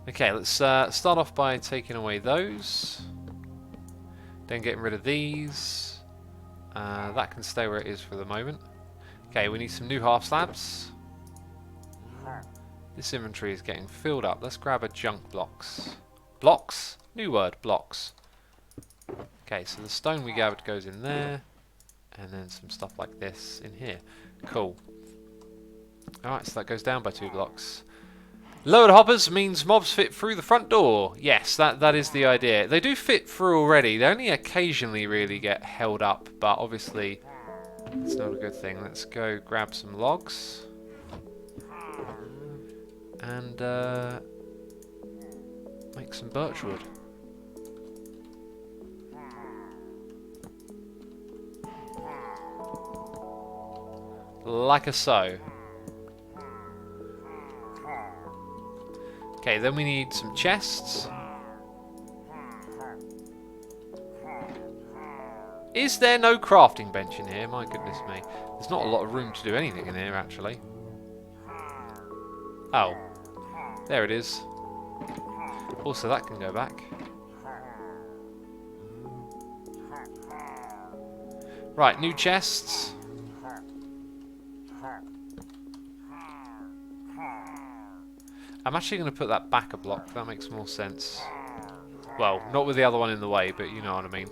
Okay, let's start off by taking away those. Then getting rid of these. That can stay where it is for the moment. Okay, we need some new half slabs. This inventory is getting filled up. Let's grab a junk blocks. Blocks? New word, blocks. Okay, so the stone we gathered goes in there. And then some stuff like this in here. Cool. Alright, so that goes down by 2 blocks. Lowered hoppers means mobs fit through the front door. Yes, that is the idea. They do fit through already. They only occasionally really get held up. But obviously, it's not a good thing. Let's go grab some logs. And make some birchwood. Like a so. Okay, then we need some chests. Is there no crafting bench in here? My goodness me. There's not a lot of room to do anything in here, actually. Oh. There it is. Also, that can go back. Right, new chests. I'm actually going to put that back a block. That makes more sense. Well, not with the other one in the way, but you know what I mean.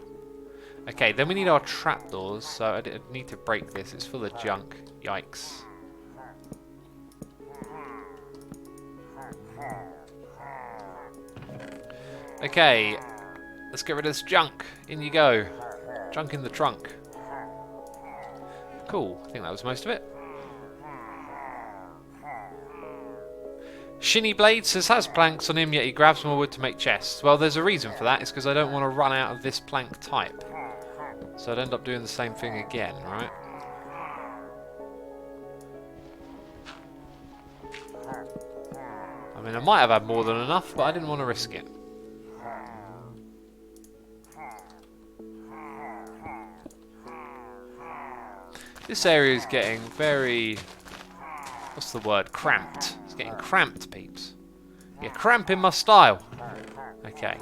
Okay, then we need our trapdoors. So I need to break this. It's full of junk. Yikes. Okay, let's get rid of this junk. In you go. Junk in the trunk. Cool. I think that was most of it. Shinny Blade says has planks on him, yet he grabs more wood to make chests. Well, there's a reason for that. It's because I don't want to run out of this plank type. So I'd end up doing the same thing again, right? I mean, I might have had more than enough, but I didn't want to risk it. This area is getting very... what's the word? Cramped. It's getting cramped, peeps. You're cramping my style. Okay,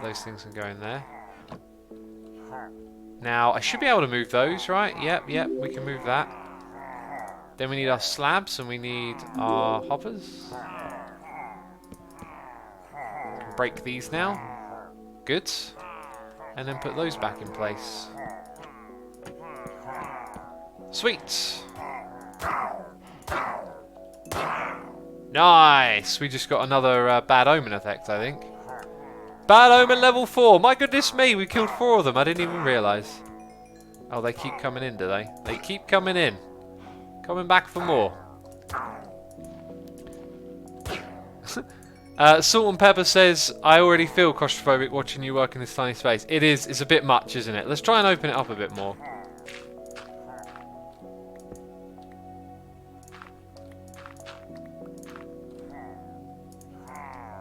those things can go in there. Now, I should be able to move those, right? Yep, we can move that. Then we need our slabs and we need our hoppers. Break these now. Good. And then put those back in place. Sweet! Nice! We just got another bad omen effect, I think. Bad omen level 4! My goodness me, we killed 4 of them, I didn't even realise. Oh, they keep coming in, do they? They keep coming in. Coming back for more. Salt and Pepper says, I already feel claustrophobic watching you work in this tiny space. It is, it's a bit much, isn't it? Let's try and open it up a bit more.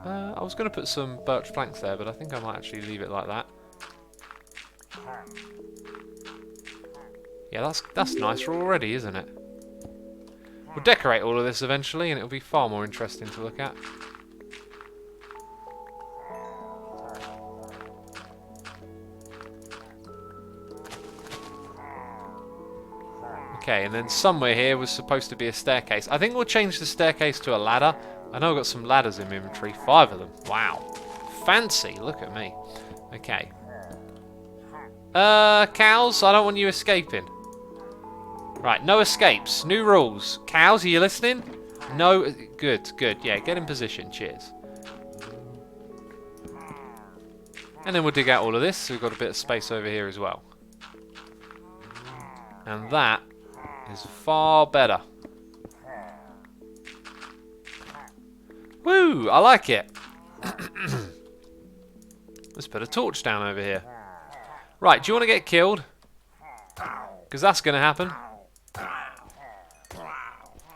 I was going to put some birch planks there, but I think I might actually leave it like that. Yeah, that's nicer already, isn't it? We'll decorate all of this eventually, and it'll be far more interesting to look at. Okay, and then somewhere here was supposed to be a staircase. I think we'll change the staircase to a ladder. I know I've got some ladders in my inventory. 5 of them. Wow. Fancy. Look at me. Okay. Cows, I don't want you escaping. Right, no escapes. New rules. Cows, are you listening? No. Good, good. Yeah, get in position. Cheers. And then we'll dig out all of this. So we've got a bit of space over here as well. And that is far better. Woo! I like it. Let's put a torch down over here. Right, do you want to get killed? Because that's going to happen.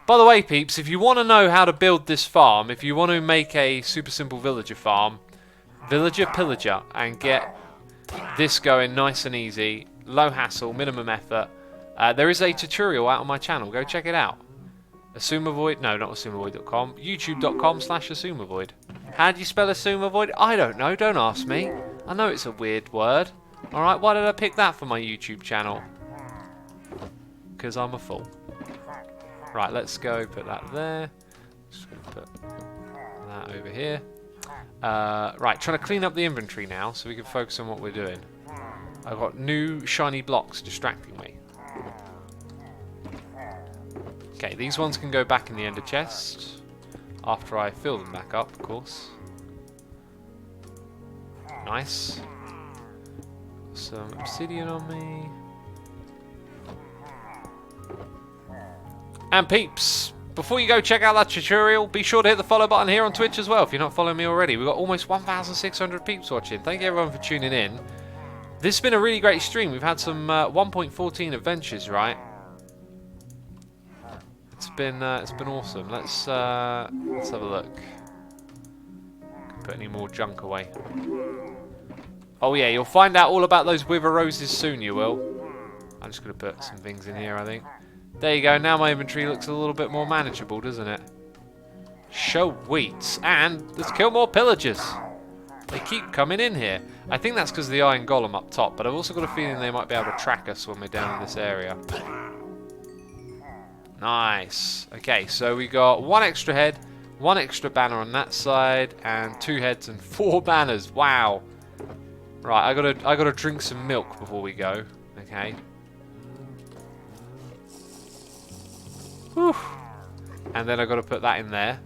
By the way, peeps, if you want to know how to build this farm, if you want to make a super simple villager farm, villager pillager, and get this going nice and easy, low hassle, minimum effort, there is a tutorial out on my channel. Go check it out. AssumeAvoid, no, not AssumeAvoid.com, youtube.com/AssumeAvoid. How do you spell AssumeAvoid? I don't know, don't ask me. I know it's a weird word. Alright, why did I pick that for my YouTube channel? Because I'm a fool. Right, let's go put that there. Just gonna put that over here. Right, trying to clean up the inventory now so we can focus on what we're doing. I've got new shiny blocks distracting me. Okay, these ones can go back in the ender chest after I fill them back up, of course. Nice. Some obsidian on me. And peeps, before you go check out that tutorial, be sure to hit the follow button here on Twitch as well if you're not following me already. We've got almost 1,600 peeps watching. Thank you everyone for tuning in. This has been a really great stream. We've had some 1.14 adventures, right? It's been awesome. Let's have a look. Can put any more junk away. Oh yeah, you'll find out all about those wither roses soon. You will. I'm just gonna put some things in here. I think. There you go. Now my inventory looks a little bit more manageable, doesn't it? Show wheats and let's kill more pillagers. They keep coming in here. I think that's because of the iron golem up top, but I've also got a feeling they might be able to track us when we're down in this area. Nice. Okay, so we got 1 extra head, 1 extra banner on that side, and 2 heads and 4 banners. Wow. Right, I gotta drink some milk before we go. Okay. Whew. And then I gotta put that in there.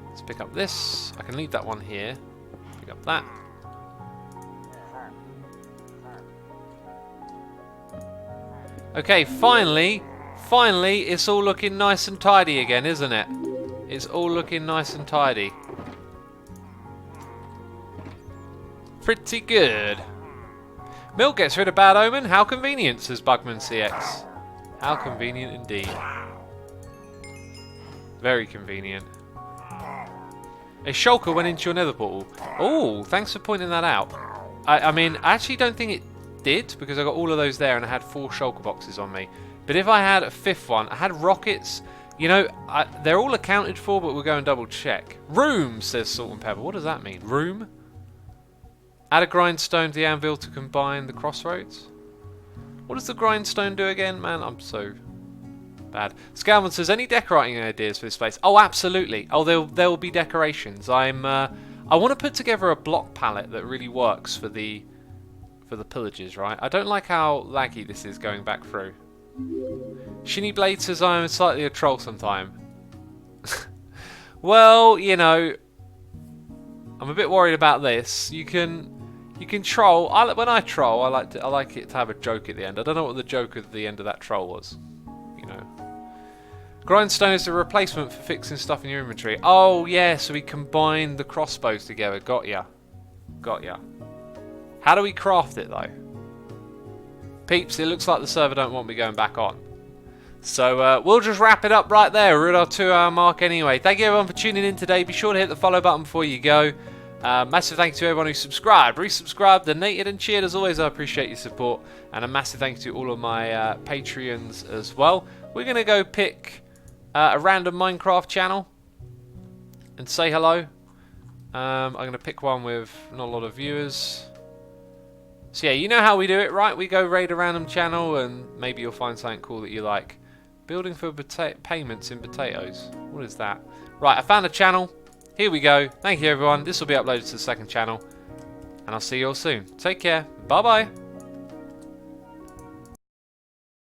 Let's pick up this. I can leave that one here. Pick up that. Okay, finally, it's all looking nice and tidy again, isn't it? It's all looking nice and tidy. Pretty good. Milk gets rid of bad omen. How convenient, says Bugman CX. How convenient indeed. Very convenient. A shulker went into your nether portal. Oh, thanks for pointing that out. I mean, I actually don't think it did because I got all of those there and I had 4 shulker boxes on me. But if I had a 5th one, I had rockets. You know, they're all accounted for, but we'll go and double check. Room, says Salt and Pepper. What does that mean? Room? Add a grindstone to the anvil to combine the crossroads. What does the grindstone do again? Man, I'm so Bad. Scalman says, any decorating ideas for this place? Oh, absolutely. Oh, there will be decorations. I want to put together a block palette that really works for the pillagers, right? I don't like how laggy this is going back through. Shinny Blade says I'm slightly a troll sometime. Well, you know, I'm a bit worried about this. You can troll. When I troll, I like it to have a joke at the end. I don't know what the joke at the end of that troll was. You know. Grindstone is the replacement for fixing stuff in your inventory. Oh yeah, so we combine the crossbows together. Got ya. Got ya. How do we craft it though? Peeps, it looks like the server don't want me going back on. So we'll just wrap it up right there. We're at our 2-hour mark anyway. Thank you everyone for tuning in today. Be sure to hit the follow button before you go. Massive thank you to everyone who subscribed, resubscribed, donated and cheered. As always, I appreciate your support. And a massive thank you to all of my Patreons as well. We're going to go pick a random Minecraft channel and say hello. I'm going to pick one with not a lot of viewers. So yeah, you know how we do it, right? We go raid a random channel and maybe you'll find something cool that you like. Building for payments in potatoes. What is that? Right, I found a channel. Here we go. Thank you everyone. This will be uploaded to the second channel. And I'll see you all soon. Take care. Bye bye.